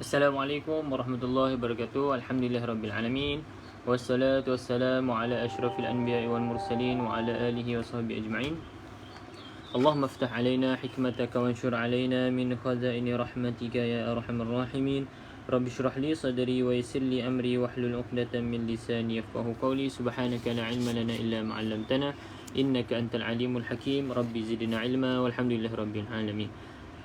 Assalamualaikum warahmatullahi wabarakatuh. Alhamdulillahirabbil alamin. Wassalatu wassalamu ala asyrafil anbiya'i wal mursalin wa ala alihi wa sahbihi ajma'in. Allahumma iftah alaina hikmataka wanshur alaina min khazaini rahmatika ya arhamar rahimin. Rabbi shrah li sadri wa yassir li amri wahlul 'uqdatam min lisani yafqahu qawli. Subhanaka la ilma lana illa ma 'allamtana innaka antal alimul hakim. Rabbi zidna ilma walhamdulillahirabbil alamin.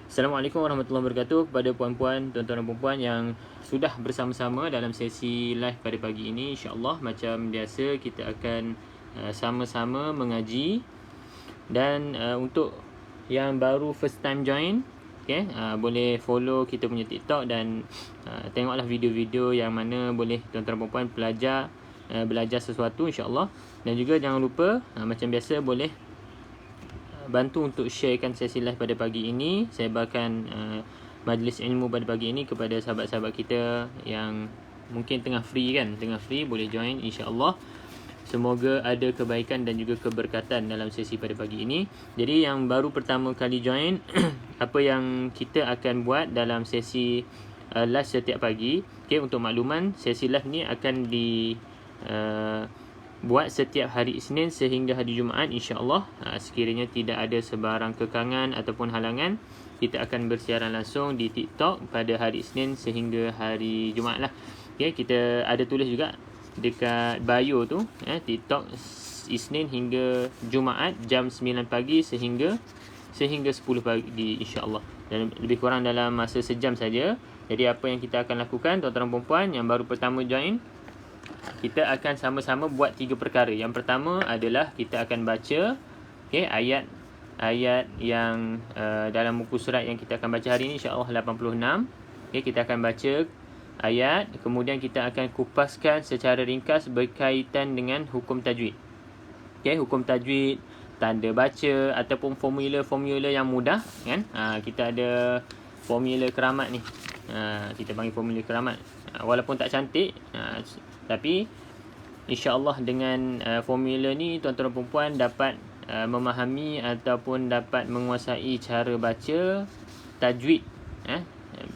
Assalamualaikum warahmatullahi wabarakatuh kepada puan-puan, tuan-tuan dan puan-puan yang sudah bersama-sama dalam sesi live pada pagi ini. InsyaAllah macam biasa kita akan sama-sama mengaji. Dan untuk yang baru first time join, boleh follow kita punya TikTok dan tengoklah video-video yang mana boleh tuan-tuan dan puan-puan belajar sesuatu insyaAllah. Dan juga jangan lupa macam biasa boleh bantu untuk sharekan sesi live pada pagi ini, sebarkan majlis ilmu pada pagi ini kepada sahabat-sahabat kita yang mungkin tengah free boleh join insya-Allah. Semoga ada kebaikan dan juga keberkatan dalam sesi pada pagi ini. Jadi yang baru pertama kali join apa yang kita akan buat dalam sesi live setiap pagi. Untuk makluman, sesi live ni akan buat setiap hari Isnin sehingga hari Jumaat insya-Allah. Sekiranya tidak ada sebarang kekangan ataupun halangan, kita akan bersiaran langsung di TikTok pada hari Isnin sehingga hari Jumaat lah. Kita ada tulis juga dekat bio tu, TikTok Isnin hingga Jumaat jam 9 pagi sehingga 10 pagi insya-Allah. Dan lebih kurang dalam masa sejam saja. Jadi apa yang kita akan lakukan, tuan-tuan dan puan-puan yang baru pertama join, kita akan sama-sama buat 3 perkara. Yang pertama adalah kita akan baca ayat yang dalam muka surat yang kita akan baca hari ini insya-Allah 86. Kita akan baca ayat, kemudian kita akan kupaskan secara ringkas berkaitan dengan hukum tajwid. Hukum tajwid, tanda baca ataupun formula-formula yang mudah kan. Kita ada formula keramat ni. Kita panggil formula keramat. Walaupun tak cantik, tapi insya-Allah dengan formula ni tuan-tuan dan puan-puan dapat memahami ataupun dapat menguasai cara baca tajwid,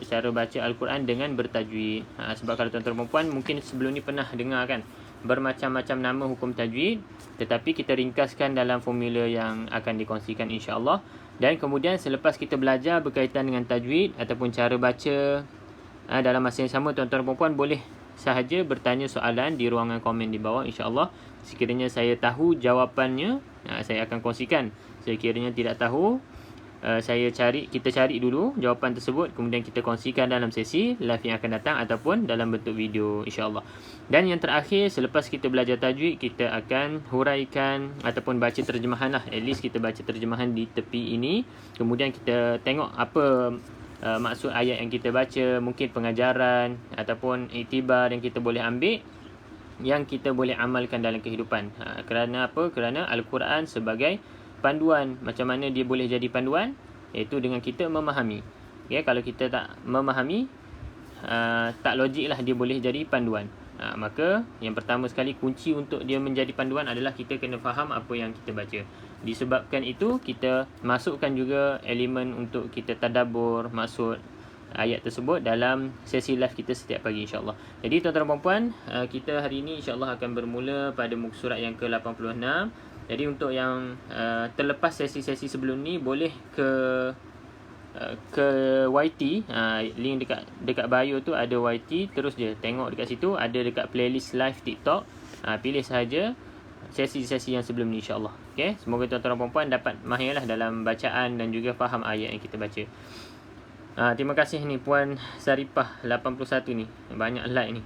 cara baca Al-Quran dengan bertajwid. Sebab kalau tuan-tuan dan puan-puan mungkin sebelum ni pernah dengar kan bermacam-macam nama hukum tajwid, tetapi kita ringkaskan dalam formula yang akan dikongsikan insya-Allah. Dan kemudian selepas kita belajar berkaitan dengan tajwid ataupun cara baca, dalam masa yang sama tuan-tuan dan puan-puan boleh sahaja bertanya soalan di ruangan komen di bawah insya-Allah. Sekiranya saya tahu jawapannya, saya akan kongsikan. Sekiranya tidak tahu, kita cari dulu jawapan tersebut, kemudian kita kongsikan dalam sesi live yang akan datang ataupun dalam bentuk video insya-Allah. Dan yang terakhir, selepas kita belajar tajwid, kita akan huraikan ataupun baca terjemahan lah. At least kita baca terjemahan di tepi ini. Kemudian kita tengok apa maksud ayat yang kita baca, mungkin pengajaran ataupun iktibar yang kita boleh ambil, yang kita boleh amalkan dalam kehidupan. Kerana apa? Kerana Al-Quran sebagai panduan. Macam mana dia boleh jadi panduan? Iaitu dengan kita memahami. Kalau kita tak memahami, tak logik lah dia boleh jadi panduan. Maka yang pertama sekali kunci untuk dia menjadi panduan adalah kita kena faham apa yang kita baca. Disebabkan itu kita masukkan juga elemen untuk kita tadabbur maksud ayat tersebut dalam sesi live kita setiap pagi insya-Allah. Jadi tuan-tuan dan puan-puan, kita hari ini insya-Allah akan bermula pada muka surat yang ke-86. Jadi untuk yang terlepas sesi-sesi sebelum ni, boleh ke YT, link dekat bio tu ada YT, terus je tengok dekat situ, ada dekat playlist live TikTok. Pilih sahaja sesi-sesi yang sebelum ni insya-Allah. Semoga tuan-tuan dan puan-puan dapat mahirlah dalam bacaan dan juga faham ayat yang kita baca. Terima kasih ni Puan Saripah 81 ni, banyak like ni.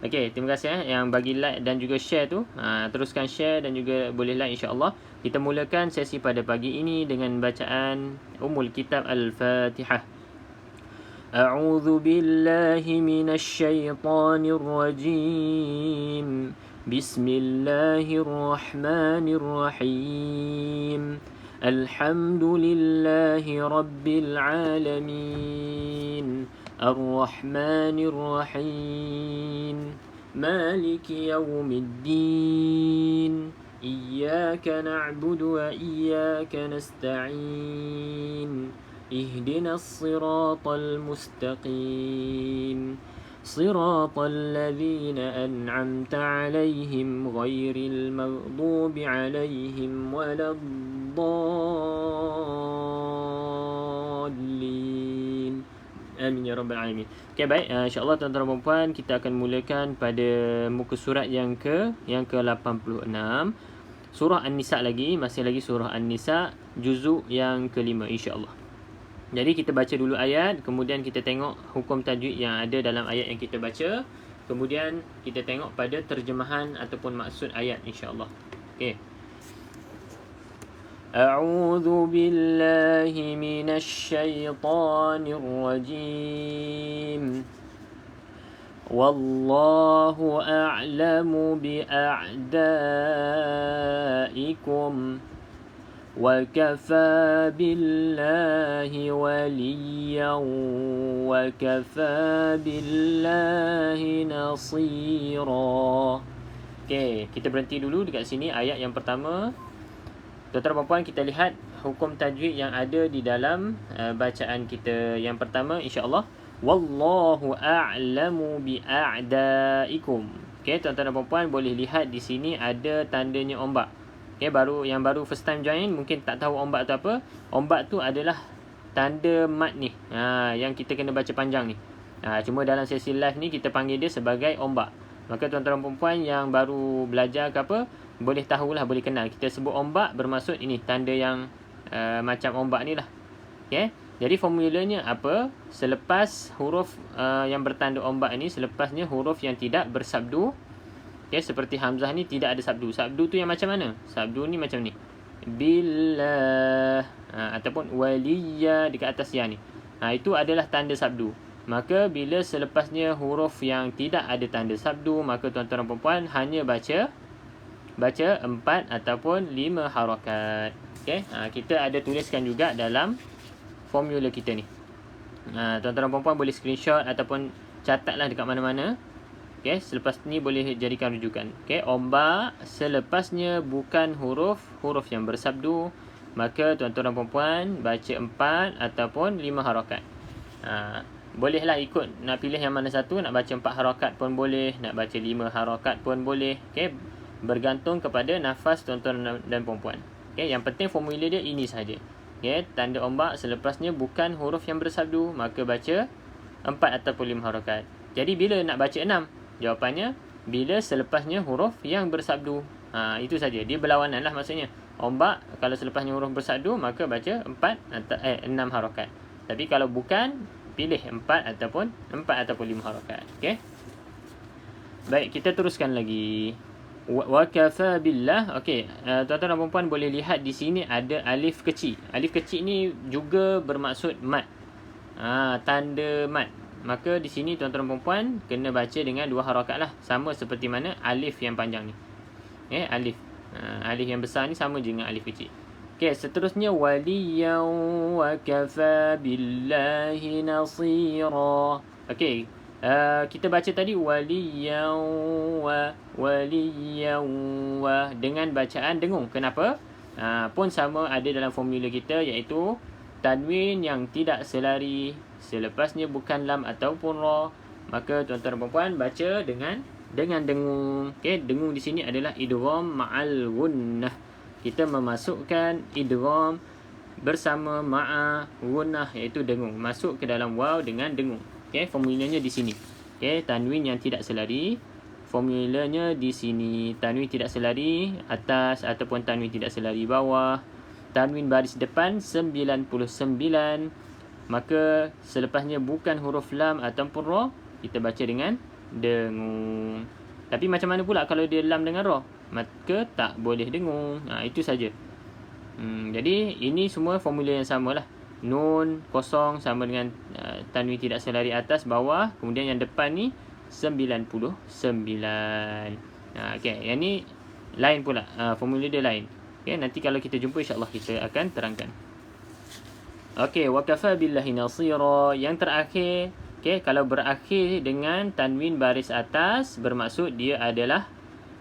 Terima kasih yang bagi like dan juga share tu. Teruskan share dan juga boleh like insya-Allah. Kita mulakan sesi pada pagi ini dengan bacaan Ummul Kitab Al-Fatihah. A'udzu billahi minasy syaithanir rajim. Bismillahirrahmanirrahim. Alhamdulillahi rabbil alamin. Ar-Rahmanir Rahim. Maliki yaumiddin. Iyyaka na'budu wa iyyaka nasta'in. ihdinas siratal mustaqim siratal ladzina an'amta 'alaihim ghairil maghdubi 'alaihim waladdallin. Amin ya rabbal alamin. Okey, baik, insya-Allah tuan-tuan dan puan-puan, kita akan mulakan pada muka surat yang ke-86. Surah An-Nisa lagi, masih lagi surah An-Nisa juzuk yang kelima insya-Allah. Jadi kita baca dulu ayat, kemudian kita tengok hukum tajwid yang ada dalam ayat yang kita baca, kemudian kita tengok pada terjemahan ataupun maksud ayat insya-Allah. Okey. أعوذ بالله من الشيطان الرجيم والله أعلم بأعدائكم وكفى بالله وليا وكفى بالله نصيرا. Okay, kita berhenti dulu dekat sini ayat yang pertama. Tuan-tuan dan puan, kita lihat hukum tajwid yang ada di dalam bacaan kita. Yang pertama insya-Allah, wallahu a'lamu bi'a'daikum. Okey, tuan-tuan dan puan boleh lihat di sini ada tandanya ombak. Okey, yang baru first time join mungkin tak tahu ombak tu apa. Ombak tu adalah tanda mat ni. Yang kita kena baca panjang ni. Cuma dalam sesi live ni kita panggil dia sebagai ombak. Maka tuan-tuan dan puan yang baru belajar ke apa, boleh tahulah, boleh kenal. Kita sebut ombak bermaksud ini tanda yang macam ombak ni lah. Okay? Jadi formulanya apa? Selepas huruf yang bertanda ombak ni, selepasnya huruf yang tidak bersabdu. Okay? Seperti Hamzah ni tidak ada sabdu. Sabdu tu yang macam mana? Sabdu ni macam ni. Billah. Ataupun waliya dekat atas ya ni. Itu adalah tanda sabdu. Maka bila selepasnya huruf yang tidak ada tanda sabdu, maka tuan-tuan dan puan hanya baca 4 ataupun 5 harakat. Okey, kita ada tuliskan juga dalam formula kita ni. Tuan-tuan dan puan boleh screenshot ataupun catatlah dekat mana-mana. Okey, selepas ni boleh jadikan rujukan. Okey, ombak selepasnya bukan huruf yang bersabdu, maka tuan-tuan dan puan baca 4 ataupun 5 harakat. Bolehlah ikut nak pilih yang mana satu, nak baca 4 harakat pun boleh, nak baca 5 harakat pun boleh. Okey, bergantung kepada nafas tuan-tuan dan puan-puan. Okey, yang penting formula dia ini saja. Okey, tanda ombak selepasnya bukan huruf yang bersabdu, maka baca 4 ataupun 5 harakat. Jadi bila nak baca 6? Jawapannya bila selepasnya huruf yang bersabdu. Itu saja. Dia berlawanan lah maksudnya. Ombak kalau selepasnya huruf bersabdu, maka baca 6 harakat. Tapi kalau bukan, pilih 4 ataupun 5 harakat. Okey. Baik, kita teruskan lagi. Wa kafa billah. Okey, tuan-tuan dan puan boleh lihat di sini ada alif kecil. Alif kecil ni juga bermaksud mat. Tanda mat. Maka di sini tuan-tuan dan puan kena baca dengan 2 harakat lah. Sama seperti mana alif yang panjang ni. Alif. Alif yang besar ni sama je dengan alif kecil. Okey, seterusnya waliyan wa kafa billahi nasira. Okey, kita baca tadi waliyan wa dengan bacaan dengung. Kenapa? Pun sama ada dalam formula kita, iaitu tanwin yang tidak selari selepasnya bukan lam ataupun ra, maka tuan-tuan dan puan baca dengan dengung. Okey, dengung di sini adalah idgham ma'al gunnah. Kita memasukkan idgham bersama ma'a gunnah, iaitu dengung, masuk ke dalam waw dengan dengung. Okey, formulanya di sini. Okey, tanwin yang tidak selari, formulanya di sini. Tanwin tidak selari atas ataupun tanwin tidak selari bawah. Tanwin baris depan 99, maka selepasnya bukan huruf lam ataupun ra, kita baca dengan dengung. Tapi macam mana pula kalau dia lam dengan ra? Maka tak boleh dengung. Itu saja. Jadi ini semua formula yang samalah. Nun kosong sama dengan tanwin tidak selari atas bawah, kemudian yang depan ni 99. Okey, yang ni lain pula, formula dia lain. Okey, nanti kalau kita jumpa insya-Allah kita akan terangkan. Okey, wa kafa billahi nasira. Yang terakhir, okey, kalau berakhir dengan tanwin baris atas bermaksud dia adalah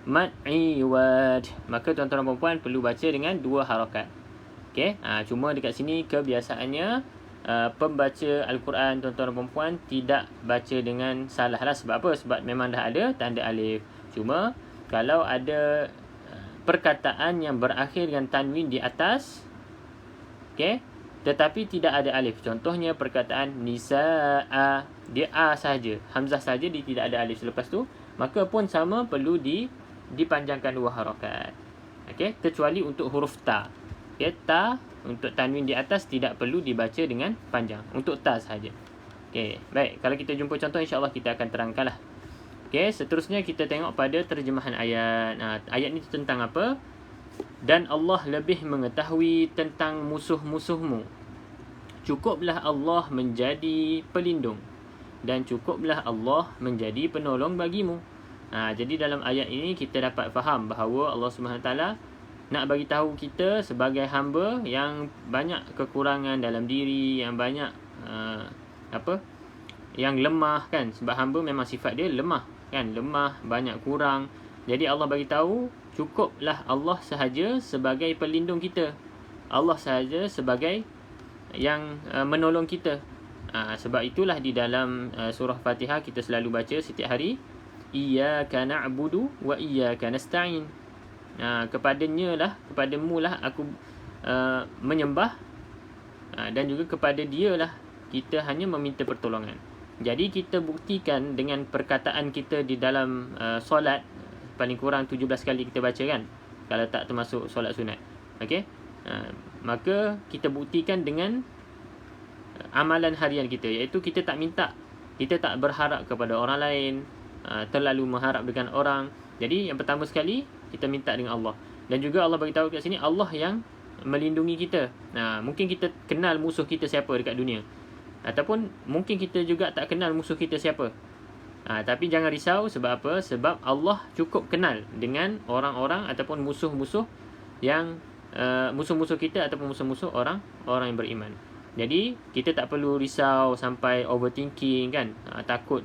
mad iwad, maka tuan-tuan dan puan perlu baca dengan 2 harakat. Okey, cuma dekat sini kebiasaannya pembaca Al-Quran tuan-tuan dan puan-puan tidak baca dengan salah lah. Sebab apa? Sebab memang dah ada tanda alif. Cuma kalau ada perkataan yang berakhir dengan tanwin di atas, okey, tetapi tidak ada alif. Contohnya perkataan nisaa, dia a saja, hamzah saja, dia tidak ada alif selepas tu, maka pun sama perlu dipanjangkan 2 harakat. Okey, kecuali untuk huruf ta. Okey, ta untuk tanwin di atas tidak perlu dibaca dengan panjang. Untuk ta sahaja. Okey, baik. Kalau kita jumpa contoh, insya-Allah kita akan terangkanlah. Okey, seterusnya kita tengok pada terjemahan ayat. Ayat ni tentang apa? Dan Allah lebih mengetahui tentang musuh-musuhmu. Cukuplah Allah menjadi pelindung dan cukuplah Allah menjadi penolong bagimu. Jadi dalam ayat ini kita dapat faham bahawa Allah SWT nak bagi tahu kita sebagai hamba yang banyak kekurangan dalam diri, yang banyak yang lemah kan, sebab hamba memang sifat dia lemah kan, lemah, banyak kurang. Jadi Allah bagi tahu cukuplah Allah sahaja sebagai pelindung kita. Allah sahaja sebagai yang menolong kita. Sebab itulah di dalam surah Fatihah kita selalu baca setiap hari, iyyaka na'budu wa iyyaka nasta'in. Kepadamu lah aku menyembah, dan juga kepada Dialah kita hanya meminta pertolongan. Jadi kita buktikan dengan perkataan kita di dalam solat, paling kurang 17 kali kita baca kan, kalau tak termasuk solat sunat. Okey, maka kita buktikan dengan amalan harian kita, iaitu kita tak minta, kita tak berharap kepada orang lain, terlalu mengharap dengan orang. Jadi yang pertama sekali kita minta dengan Allah. Dan juga Allah bagi tahu kat sini Allah yang melindungi kita. Mungkin kita kenal musuh kita siapa dekat dunia, ataupun mungkin kita juga tak kenal musuh kita siapa. Tapi jangan risau. Sebab apa? Sebab Allah cukup kenal dengan orang-orang ataupun musuh-musuh yang musuh-musuh kita ataupun musuh-musuh orang yang beriman. Jadi kita tak perlu risau sampai overthinking kan, takut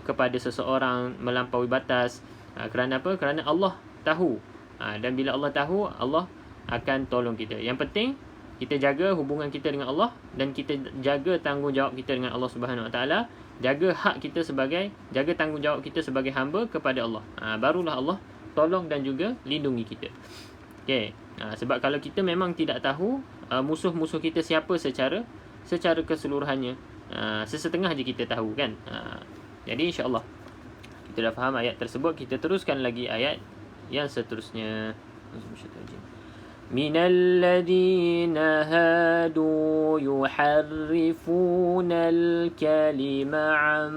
kepada seseorang melampaui batas. Kerana apa? Kerana Allah tahu. Dan bila Allah tahu, Allah akan tolong kita. Yang penting kita jaga hubungan kita dengan Allah, dan kita jaga tanggungjawab kita dengan Allah Subhanahu Wa Taala. Jaga hak kita jaga tanggungjawab kita sebagai hamba kepada Allah. Barulah Allah tolong dan juga lindungi kita. Okey. Sebab kalau kita memang tidak tahu musuh-musuh kita siapa secara keseluruhannya, sesetengah je kita tahu kan. Jadi insya-Allah kita dah faham ayat tersebut. Kita teruskan lagi ayat yang seterusnya. minal hadu yuharrifuna al-kalima 'an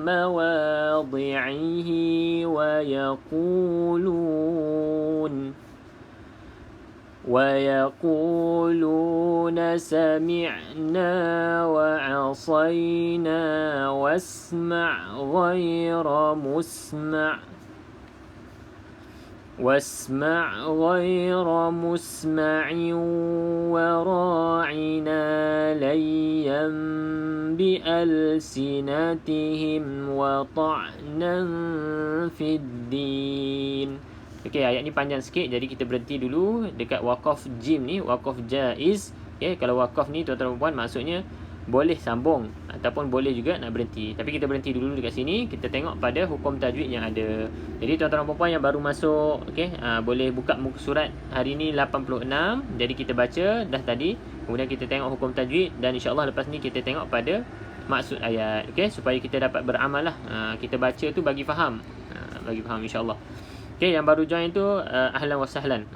mawadhi'ihi ويقولون سمعنا وعصينا واسمع غير مسمع وراعنا ليا بألسنتهم وطعنا في الدين. Okey, ayat ni panjang sikit, jadi kita berhenti dulu dekat waqaf jim ni, waqaf jaiz. Okey, kalau waqaf ni tuan-tuan dan puan maksudnya boleh sambung ataupun boleh juga nak berhenti. Tapi kita berhenti dulu dekat sini, kita tengok pada hukum tajwid yang ada. Jadi tuan-tuan dan puan yang baru masuk, okey, boleh buka muka surat hari ni 86. Jadi kita baca dah tadi, kemudian kita tengok hukum tajwid, dan insya-Allah lepas ni kita tengok pada maksud ayat. Okey, supaya kita dapat beramal lah. Kita baca tu bagi faham. Insya-Allah. Okey, yang baru join tu ahlan wa sahlan.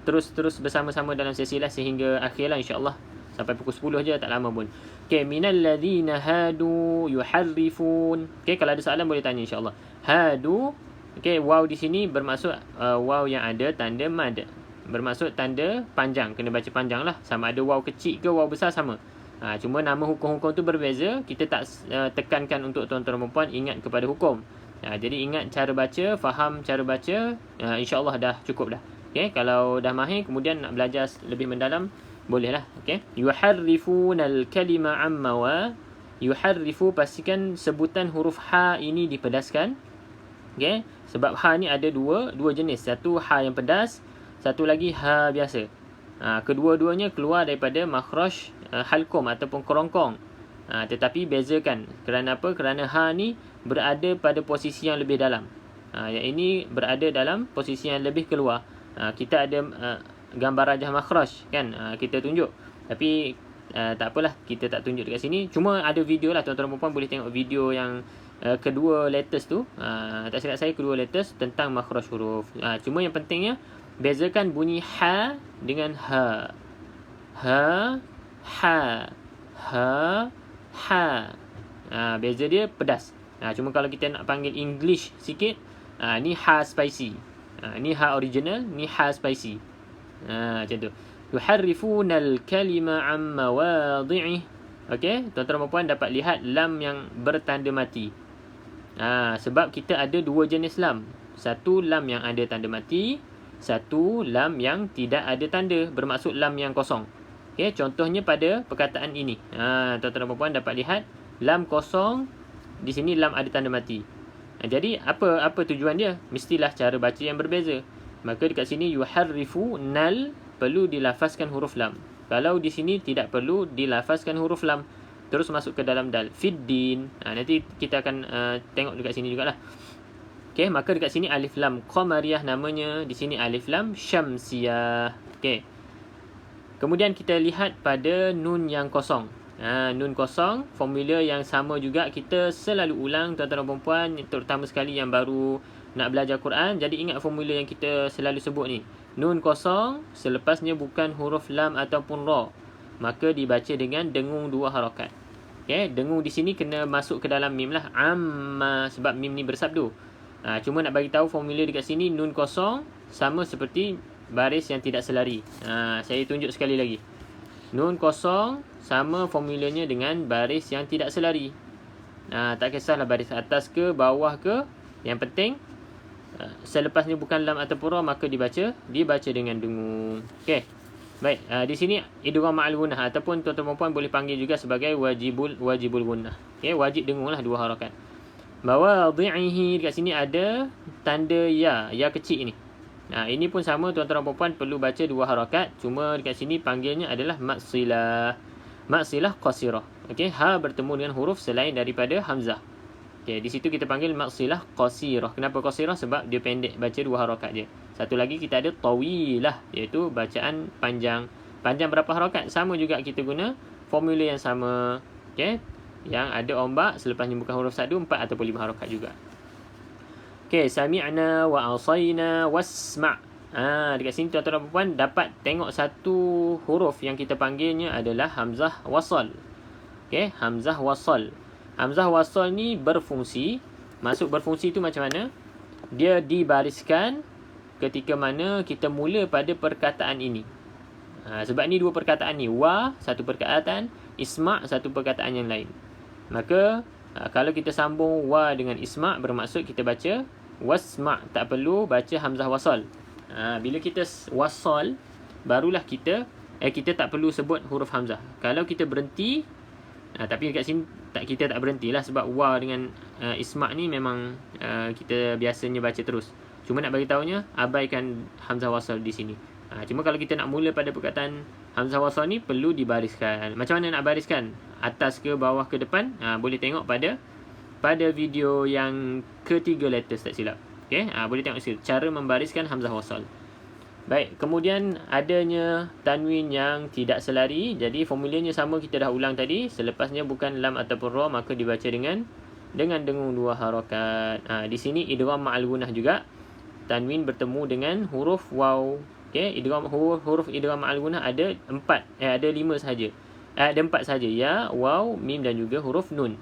Terus bersama-sama dalam sesi lah sehingga akhir lah insya-Allah. Sampai pukul 10 je, tak lama pun. Okey, minal ladzina hadu yuharrifun. Okey, kalau ada soalan boleh tanya insya-Allah. Hadu. Okey, waw di sini bermaksud waw yang ada tanda mad. Bermaksud tanda panjang, kena baca panjang lah. Sama ada waw kecil ke waw besar sama. Cuma nama hukum-hukum tu berbeza. Kita tak tekankan untuk tuan-tuan dan puan ingat kepada hukum. Jadi ingat cara baca, faham cara baca, insya-Allah dah cukup dah. Okey, kalau dah mahir kemudian nak belajar lebih mendalam, bolehlah. Okey, yuharrifunal kalima amma wa yuharrifu, pastikan sebutan huruf ha ini dipedaskan. Okey, sebab ha ni ada dua jenis. Satu ha yang pedas, satu lagi ha biasa. Kedua-duanya keluar daripada makhraj halkom ataupun kerongkong. Tetapi bezakan. Kerana apa? Kerana ha ni berada pada posisi yang lebih dalam. Yang ini berada dalam posisi yang lebih keluar. Kita ada gambar rajah makhraj kan, kita tunjuk. Tapi tak apalah, kita tak tunjuk dekat sini. Cuma ada video lah, tuan-tuan dan puan boleh tengok video yang kedua latest tu. Tak silap saya kedua latest tentang makhraj huruf. Cuma yang pentingnya bezakan bunyi ha dengan ha. Ha, ha, ha, ha. Beza dia pedas. Cuma kalau kita nak panggil English sikit, ni ha spicy. Ni ha original, ni ha spicy. Macam tu. Yuharrifuna al-kalima an mawadhi'ih. Okey, tuan-tuan dan puan dapat lihat lam yang bertanda mati. Sebab kita ada dua jenis lam. Satu lam yang ada tanda mati, satu lam yang tidak ada tanda, bermaksud lam yang kosong. Okey, contohnya pada perkataan ini. Tuan-tuan dan puan dapat lihat lam kosong, di sini lam ada tanda mati. Jadi apa tujuan dia? Mestilah cara baca yang berbeza. Maka dekat sini yuharrifu nal perlu dilafazkan huruf lam. Kalau di sini tidak perlu dilafazkan huruf lam, terus masuk ke dalam dal. Fiddin. Nanti kita akan tengok dekat sini jugalah. Okey, maka dekat sini alif lam qamariyah namanya, di sini alif lam syamsiyah. Okey. Kemudian kita lihat pada nun yang kosong. Nun kosong, formula yang sama juga kita selalu ulang, tuan-tuan dan puan, terutama sekali yang baru nak belajar Quran. Jadi ingat formula yang kita selalu sebut ni. Nun kosong, selepasnya bukan huruf lam ataupun ra, maka dibaca dengan dengung 2 harakat. Okay, dengung di sini kena masuk ke dalam mim lah. Amma, sebab mim ni bersabdu. Cuma nak bagi tahu formula dekat sini, nun kosong sama seperti baris yang tidak selari. Saya tunjuk sekali lagi. Nun kosong sama formulanya dengan baris yang tidak selari. Tak kisahlah baris atas ke bawah ke, yang penting selepasnya bukan lam ataupun ra, maka dibaca dengan dengung. Okey. Baik, di sini idgham ma'al gunnah ataupun tuan-tuan dan puan boleh panggil juga sebagai wajibul gunnah. Okey, wajib dengunglah 2 harakat. Mawadhi'ihi, dekat sini ada tanda ya kecil ini. Ini pun sama, tuan-tuan dan puan perlu baca 2 harakat. Cuma dekat sini panggilnya adalah maksilah qasirah. Okey, ha bertemu dengan huruf selain daripada hamzah. Okey, di situ kita panggil maksilah qasirah. Kenapa qasirah? Sebab dia pendek, baca 2 harakat je. Satu lagi kita ada tawilah, iaitu bacaan panjang. Panjang berapa harakat? Sama juga kita guna formula yang sama. Okey, yang ada ombak selepasnya bukan huruf sadu, 4 ataupun 5 harakat juga. Okey, sami'na wa asayna wasma'. Dekat sini tuan-tuan dan puan dapat tengok satu huruf yang kita panggilnya adalah hamzah wasal. Okey, hamzah wasal. Hamzah wasal ni berfungsi. Masuk berfungsi tu macam mana? Dia dibariskan ketika mana kita mula pada perkataan ini. Sebab ni 2 perkataan ni. Wa, satu perkataan. Isma', satu perkataan yang lain. Maka kalau kita sambung wa dengan isma', bermaksud kita baca wasma', tak perlu baca hamzah wasal. Bila kita wasal, barulah kita tak perlu sebut huruf hamzah. Kalau kita berhenti, tapi dekat sini kita tak berhentilah, sebab wa dengan isma' ni memang kita biasanya baca terus. Cuma nak bagi tahunya, abaikan hamzah wasal di sini. Cuma kalau kita nak mula pada perkataan hamzah wasal ni, perlu dibariskan. Macam mana nak bariskan? Atas ke bawah ke depan? Boleh tengok pada video yang ketiga latest, tak silap. Okey, boleh tengok sikit cara membariskan hamzah wasal. Baik, kemudian adanya tanwin yang tidak selari. Jadi formulanya sama, kita dah ulang tadi. Selepasnya bukan lam ataupun ra, maka dibaca dengan dengung 2 harakat. Di sini idgham ma'al gunnah juga. Tanwin bertemu dengan huruf waw. Okey, huruf idgham ma'al gunnah ada 5 sahaja. Ada 4 sahaja, ya, waw, mim dan juga huruf nun.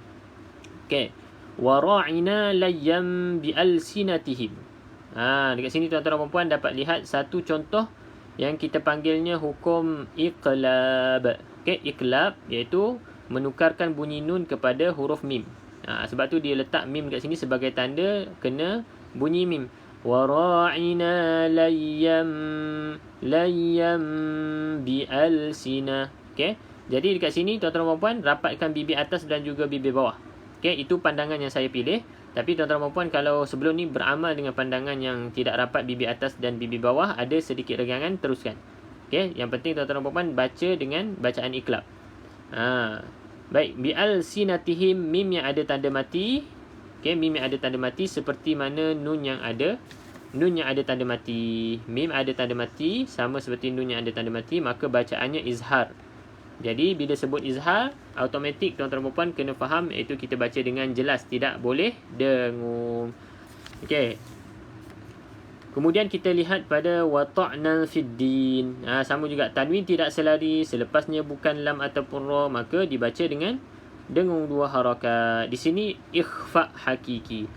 Okey. Wara'ina layyam bi'alsinatihim. Dekat sini tuan-tuan dan puan dapat lihat satu contoh yang kita panggilnya hukum iqlab. Okey, iqlab iaitu menukarkan bunyi nun kepada huruf mim. Sebab tu dia letak mim dekat sini sebagai tanda kena bunyi mim. Wara'ina layyam bi'alsina. Okey. Jadi dekat sini tuan-tuan dan puan rapatkan bibir atas dan juga bibir bawah. Okay, itu pandangan yang saya pilih. Tapi tuan-tuan dan puan, kalau sebelum ni beramal dengan pandangan yang tidak rapat bibir atas dan bibir bawah, ada sedikit regangan, teruskan. Okay, yang penting tuan-tuan dan puan baca dengan bacaan iqlab. Baik, bi'alsinatihim, mim yang ada tanda mati. Okey, mim yang ada tanda mati seperti mana nun yang ada tanda mati. Mim ada tanda mati sama seperti nun yang ada tanda mati, maka bacaannya izhar. Jadi bila sebut izhar, automatik tuan-tuan dan puan kena faham, iaitu kita baca dengan jelas, tidak boleh dengung. Okey. Kemudian kita lihat pada wata'na fid din. Sama juga, tanwin tidak selari, selepasnya bukan lam ataupun ra, maka dibaca dengan dengung 2 harakat. Di sini ikhfa hakiki.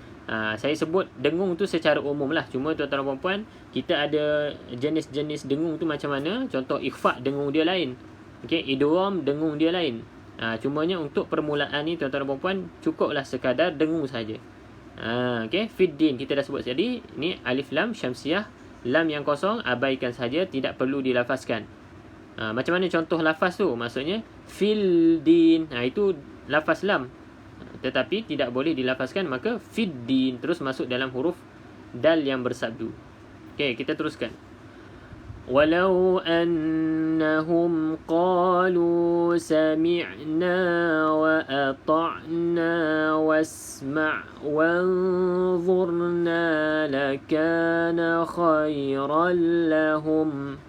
Saya sebut dengung tu secara umum lah. Cuma tuan-tuan dan puan, kita ada jenis-jenis dengung tu macam mana. Contoh ikhfa, dengung dia lain. Okey, idgham, dengung dia lain. Cumanya untuk permulaan ni tuan-tuan dan puan, cukuplah sekadar dengung saja. Okey, fiddin kita dah sebut tadi, ni alif lam syamsiah, lam yang kosong abaikan saja, tidak perlu dilafazkan. Macam mana contoh lafaz tu? Maksudnya fil din. Itu lafaz lam, tetapi tidak boleh dilafazkan, maka fiddin terus masuk dalam huruf dal yang bersabdu. Okey, kita teruskan. Walau annahum qalu sami'na wa ata'na wasma' wanzurna lakana khairan lahum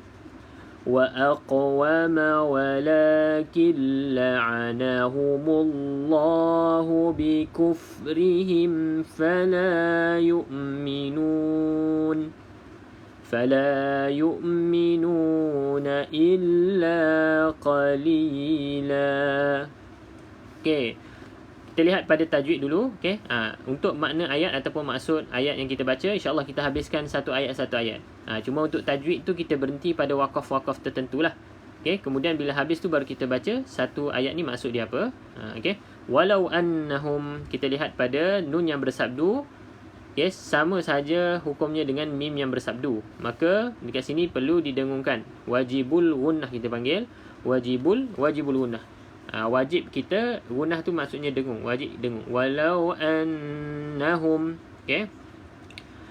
wa aqwama walakin la'anahumullahu bikufrihim fala yu'minun illa qalila. Okey, kita lihat pada tajwid dulu. Okey, untuk makna ayat ataupun maksud ayat yang kita baca, insya-Allah kita habiskan satu ayat. Cuma untuk tajwid tu kita berhenti pada wakaf-wakaf tertentulah. Okey, kemudian bila habis tu baru kita baca satu ayat ni maksud dia apa. Okey, walau annahum, kita lihat pada nun yang bersabdu. Yes, sama saja hukumnya dengan mim yang bersabdu. Maka dekat sini perlu didengungkan. Wajibul gunnah kita panggil. Wajibul gunnah. Wajib kita, gunnah tu maksudnya dengung. Wajib dengung. Walau annahum. Okay.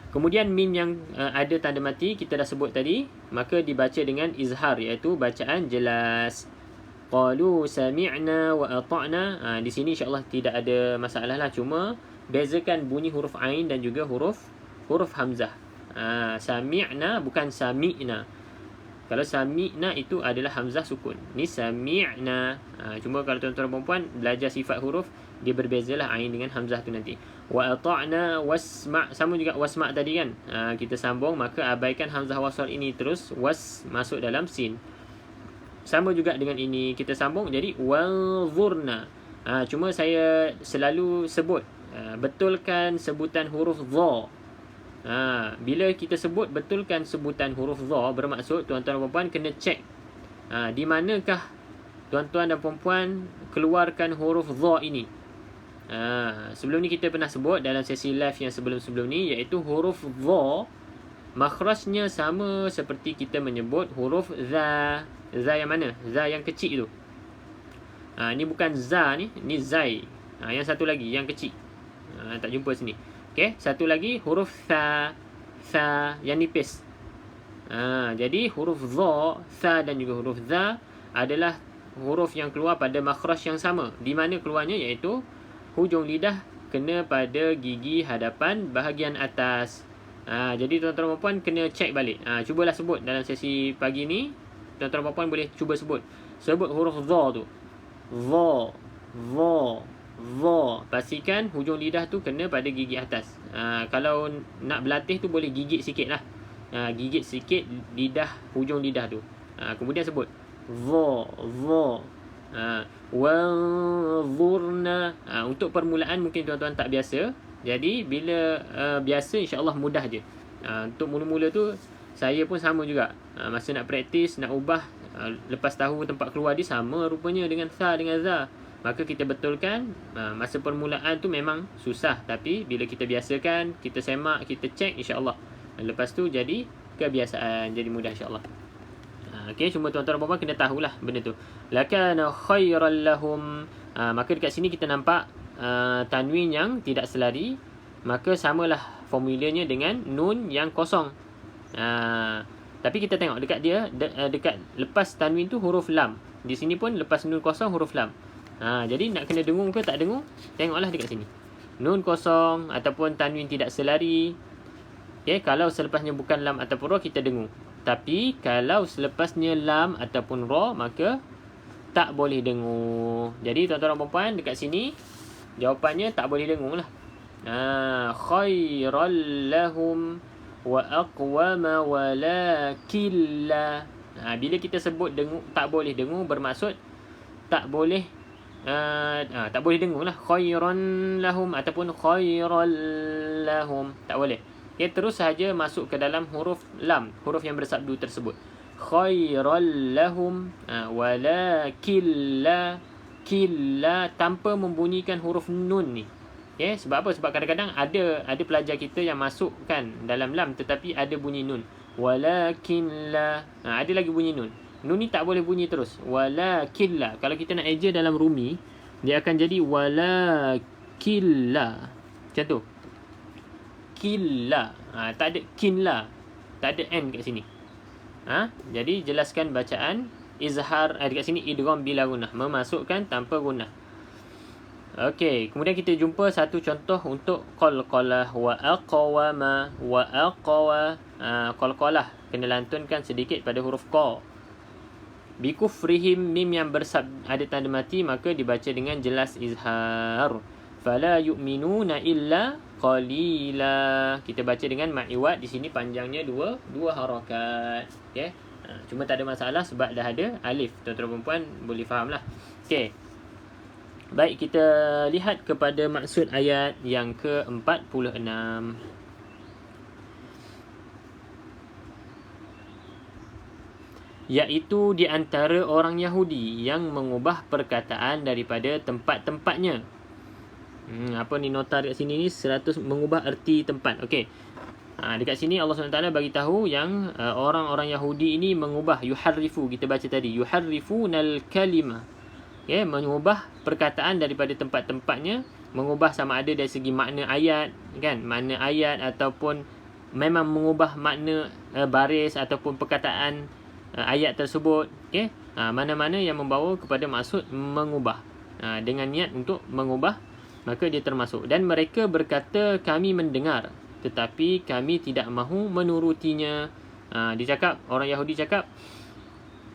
Kemudian mim yang ada tanda mati kita dah sebut tadi, maka dibaca dengan izhar, iaitu bacaan jelas. Qalu sami'na wa ata'na. Di sini insya-Allah tidak ada masalah lah, cuma bezakan bunyi huruf ain dan juga huruf hamzah. Sami'na bukan sami'na. Kalau sami'na itu adalah hamzah sukun. Ni sami'na. Cuma kalau tuan-tuan dan puan belajar sifat huruf, dia berbezalah ain dengan hamzah tu nanti. Wa ata'na wasma', sama juga wasma' tadi kan. Kita sambung, maka abaikan hamzah wasal ini, terus was masuk dalam sin. Sama juga dengan ini, kita sambung jadi wanzurna. Cuma saya selalu sebut, betulkan sebutan huruf dha. Bila kita sebut betulkan sebutan huruf dha, bermaksud tuan-tuan dan puan kena cek di manakah tuan-tuan dan puan keluarkan huruf dha ini. Sebelum ni kita pernah sebut dalam sesi live yang sebelum-sebelum ni, iaitu huruf dha makhrajnya sama seperti kita menyebut huruf za. Za yang mana? Za yang kecil tu. Ni bukan za ni zai. Yang satu lagi yang kecil. Tak jumpa sini. Okey, satu lagi huruf tha. Tha yang nipis. Jadi huruf dha, tha dan juga huruf za adalah huruf yang keluar pada makhraj yang sama. Di mana keluarnya, iaitu hujung lidah kena pada gigi hadapan bahagian atas. Jadi tuan-tuan dan puan kena cek balik. Cubalah sebut dalam sesi pagi ni. Tuan-tuan dan puan boleh cuba sebut huruf dha tu. Dha. Pastikan hujung lidah tu kena pada gigi atas. Kalau nak berlatih tu boleh gigit sikit lah. Gigit sikit lidah, hujung lidah tu. Kemudian sebut dha. Wanzurna. Untuk permulaan mungkin tuan-tuan tak biasa. Jadi bila biasa, insya-Allah mudah je. Untuk mula-mula tu saya pun sama juga. Masa nak praktis, nak ubah, lepas tahu tempat keluar dia sama rupanya dengan tha dengan za. Maka kita betulkan. Masa permulaan tu memang susah, tapi bila kita biasakan, kita semak, kita cek, insya-Allah lepas tu jadi kebiasaan, jadi mudah insya-Allah. Okey, cuma tuan-tuan dan puan kena tahulah benda tu. Lakana khairal lahum. Maka dekat sini kita nampak tanwin yang tidak selari, maka samalah formulanya dengan nun yang kosong. Tapi kita tengok dekat dia dekat lepas tanwin tu huruf lam. Di sini pun lepas nun kosong huruf lam. Jadi nak kena dengung ke tak dengung? Tengoklah dekat sini. Nun kosong ataupun tanwin tidak selari. Okay, kalau selepasnya bukan lam ataupun ra kita dengung. Tapi kalau selepasnya lam ataupun ra maka tak boleh dengung. Jadi tuan-tuan dan puan-puan dekat sini jawapannya tak boleh dengung lah. Khairal lahum wa aqwama walakin la. Bila kita sebut dengung, tak boleh dengung bermaksud tak boleh tak boleh dengung lah. Khairan lahum ataupun khairal lahum tak boleh. Okay, terus sahaja masuk ke dalam huruf lam, huruf yang bersabdu tersebut. Khairal lahum walakin la, killa tanpa membunyikan huruf nun ni. Okay, sebab apa? Sebab kadang-kadang ada pelajar kita yang masukkan dalam lam tetapi ada bunyi nun. Walakin la, ada lagi bunyi nun. Nun ni tak boleh bunyi terus. Walakin la. Kalau kita nak eja dalam Rumi, dia akan jadi walakin la. Macam tu. Killa. Tak ada kinla. Tak ada n kat sini. Jadi jelaskan bacaan izhar dekat sini idgham bila gunnah, memasukkan tanpa gunnah. Okey, kemudian kita jumpa satu contoh untuk qalqalah wa aqwama wa aqwa. Qalqalah kena lantunkan sedikit pada huruf qa. Bi kufrihim, mim yang ada tanda mati maka dibaca dengan jelas izhar. Fala yu'minuna illa qalila. Kita baca dengan ma'iwat. Di sini panjangnya dua harakat. Okey. Cuma tak ada masalah sebab dah ada alif. Tuan-tuan dan puan boleh faham lah. Okey. Baik, kita lihat kepada maksud ayat yang ke-46. Iaitu di antara orang Yahudi yang mengubah perkataan daripada tempat-tempatnya. Apa ni nota dekat sini ni 100 mengubah erti tempat. Okey. Dekat sini Allah SWT bagi tahu yang orang-orang Yahudi ini mengubah yuharrifu, kita baca tadi yuharrifunal kalimah. Okay, mengubah perkataan daripada tempat-tempatnya, mengubah sama ada dari segi makna ayat, kan? Makna ayat ataupun memang mengubah makna baris ataupun perkataan ayat tersebut. Okey. Mana-mana yang membawa kepada maksud mengubah dengan niat untuk mengubah, maka dia termasuk. Dan mereka berkata kami mendengar tetapi kami tidak mahu menurutinya. Dia cakap, orang Yahudi cakap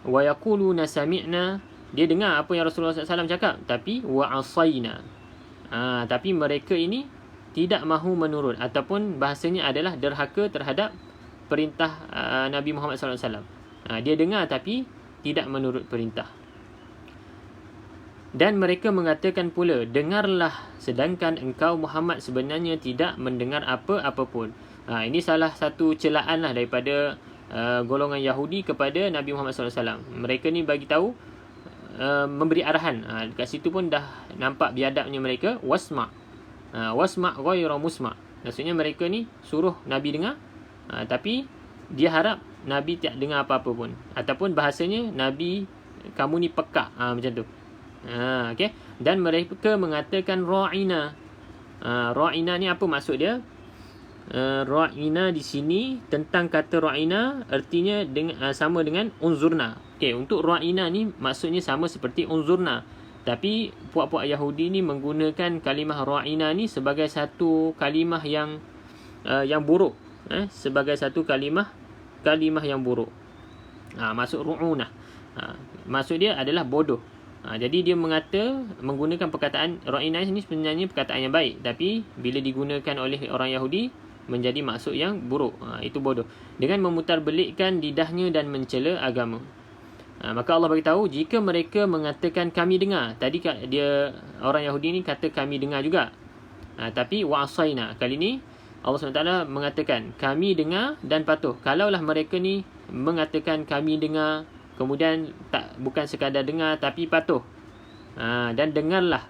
wa yaquluna sami'na, dia dengar apa yang Rasulullah SAW cakap tapi wa asaina. Tapi mereka ini tidak mahu menurut ataupun bahasanya adalah derhaka terhadap perintah Nabi Muhammad SAW. Dia dengar tapi tidak menurut perintah. Dan mereka mengatakan pula, dengarlah sedangkan engkau Muhammad sebenarnya tidak mendengar apa-apa pun. Ini salah satu celaan lah daripada golongan Yahudi kepada Nabi Muhammad SAW. Mereka ni bagi tahu, memberi arahan. Dekat situ pun dah nampak biadabnya mereka. Wasma' wasma' ghayra musma'. Maksudnya mereka ni suruh Nabi dengar, tapi dia harap Nabi tak dengar apa-apa pun. Ataupun bahasanya, Nabi kamu ni pekak. Macam tu. Okay. Dan mereka mengatakan ra'ina. Ra'ina ni apa maksud dia? Ra'ina di sini, tentang kata ra'ina artinya sama dengan unzurna. Okay, untuk ra'ina ni maksudnya sama seperti unzurna. Tapi puak-puak Yahudi ni menggunakan kalimah ra'ina ni sebagai satu kalimah yang buruk. Sebagai satu kalimah yang buruk. Maksud ru'unah. Maksud dia adalah bodoh. Jadi dia menggunakan perkataan ra'ina ini sebenarnya perkataan yang baik, tapi bila digunakan oleh orang Yahudi menjadi maksud yang buruk. Itu bodoh. Dengan memutarbelikkan lidahnya dan mencela agama. Maka Allah beritahu, jika mereka mengatakan kami dengar. Tadi dia orang Yahudi ni kata kami dengar juga. Tapi wa'asaina. Kali ni Allah SWT mengatakan kami dengar dan patuh. Kalaulah mereka ni mengatakan kami dengar, kemudian bukan sekadar dengar tapi patuh. Dan dengarlah.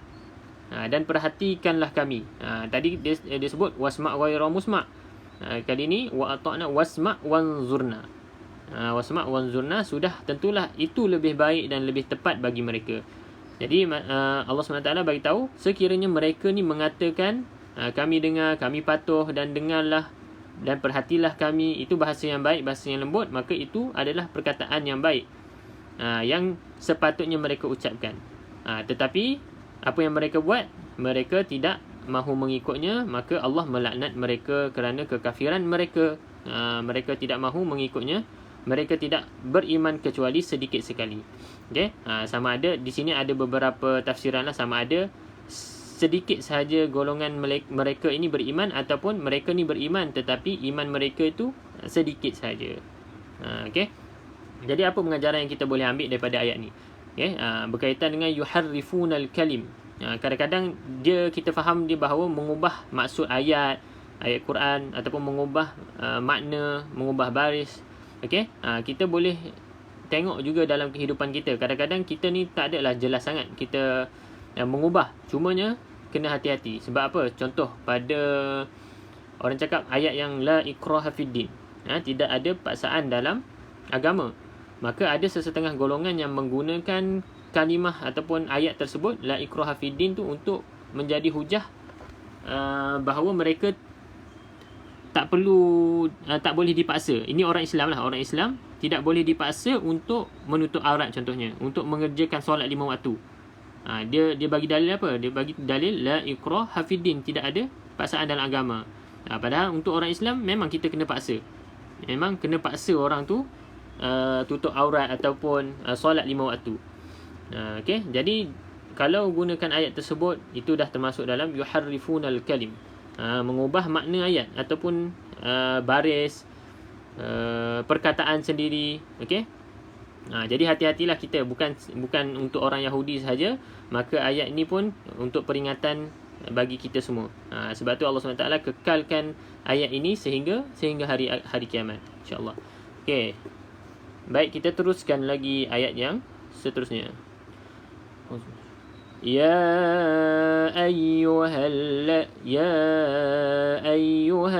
Dan perhatikanlah kami. Tadi dia sebut wasma' ghayra musma'. Kali ni wa ata'na wasma' wanzurna. Wasma' wanzurna, sudah tentulah itu lebih baik dan lebih tepat bagi mereka. Jadi Allah SWT bagi tahu, sekiranya mereka ni mengatakan kami dengar, kami patuh dan dengarlah, dan perhatilah kami, itu bahasa yang baik, bahasa yang lembut, maka itu adalah perkataan yang baik, yang sepatutnya mereka ucapkan. Tetapi apa yang mereka buat, mereka tidak mahu mengikutnya, maka Allah melaknat mereka kerana kekafiran mereka. Mereka tidak mahu mengikutnya, mereka tidak beriman kecuali sedikit sekali. Okey, sama ada di sini ada beberapa tafsiran lah, sama ada sedikit sahaja golongan mereka ini beriman, ataupun mereka ni beriman tetapi iman mereka itu sedikit sahaja. Okey, jadi apa pengajaran yang kita boleh ambil daripada ayat ni? Okey, berkaitan dengan yuharrifunal kalim. Kadang-kadang kita faham dia bahawa mengubah maksud ayat Quran, ataupun mengubah makna, mengubah baris. Okey, kita boleh tengok juga dalam kehidupan kita. Kadang-kadang kita ni tak adalah jelas sangat kita mengubah. Cumanya kena hati-hati. Sebab apa? Contoh pada orang cakap ayat yang la ikraha fiddin, tidak ada paksaan dalam agama. Maka ada sesetengah golongan yang menggunakan kalimah ataupun ayat tersebut la ikraha fiddin tu untuk menjadi hujah bahawa mereka tak boleh dipaksa. Ini orang Islam lah, orang Islam tidak boleh dipaksa untuk menutup aurat contohnya, untuk mengerjakan solat 5 waktu. Dia bagi dalil apa? Dia bagi dalil la ikraha fiddin, tidak ada paksaan dalam agama. Padahal untuk orang Islam memang kita kena paksa. Memang kena paksa orang tu tutup aurat ataupun solat 5 waktu. Okey, jadi kalau gunakan ayat tersebut, itu dah termasuk dalam yuharrifunal kalim, mengubah makna ayat ataupun baris perkataan sendiri. Okey, jadi hati-hatilah kita, bukan untuk orang Yahudi sahaja, maka ayat ni pun untuk peringatan bagi kita semua. Sebab tu Allah SWT kekalkan ayat ini sehingga hari kiamat, insya-Allah. Okey, baik, kita teruskan lagi ayat yang seterusnya. يا أيها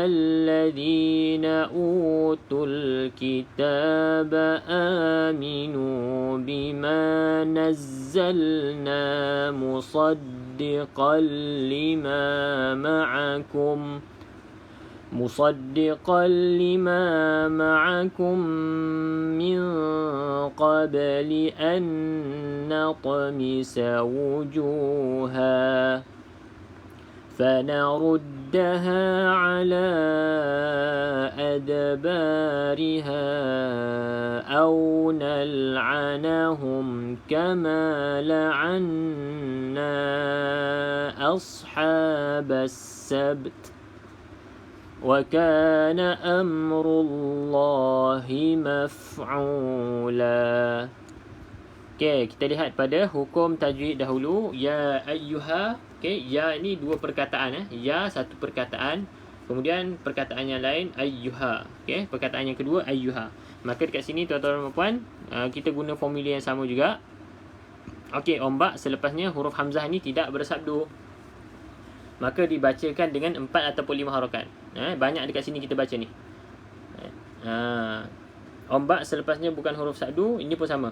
الذين أوتوا الكتاب آمنوا بما نزلنا مصدقا لما معكم من قبل أن نطمس وجوها فنردها على أدبارها أو نلعنهم كما لعنا أصحاب السبت وَكَانَ أَمْرُ اللَّهِ مَفْعُولًا. Okey, kita lihat pada hukum tajwid dahulu. Ya ayyuha. Okey, ya ni dua perkataan. Ya satu perkataan. Kemudian perkataan yang lain ayyuha. Okey, perkataan yang kedua ayyuha. Maka dekat sini tuan-tuan dan puan, kita guna formula yang sama juga. Okey, ombak selepasnya huruf hamzah ni tidak bersabdu, maka dibacakan dengan 4 ataupun 5 harakat. Banyak dekat sini kita baca ni. Ombak selepasnya bukan huruf sabdu, ini pun sama.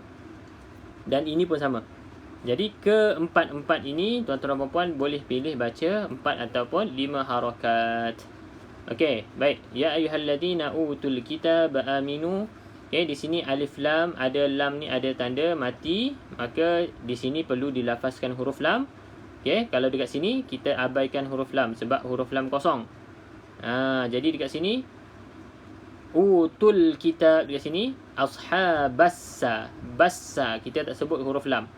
Dan ini pun sama. Jadi keempat-empat ini tuan-tuan dan puan boleh pilih baca 4 ataupun 5 harakat. Okey, baik. Ya ayyuhalladzina utul kitaba aminu. Okey, di sini alif lam, ada lam ni ada tanda mati, maka di sini perlu dilafazkan huruf lam. Okey, kalau dekat sini kita abaikan huruf lam sebab huruf lam kosong. Jadi dekat sini utul kitab, dekat sini ashabassa, bassa kita tak sebut huruf lam.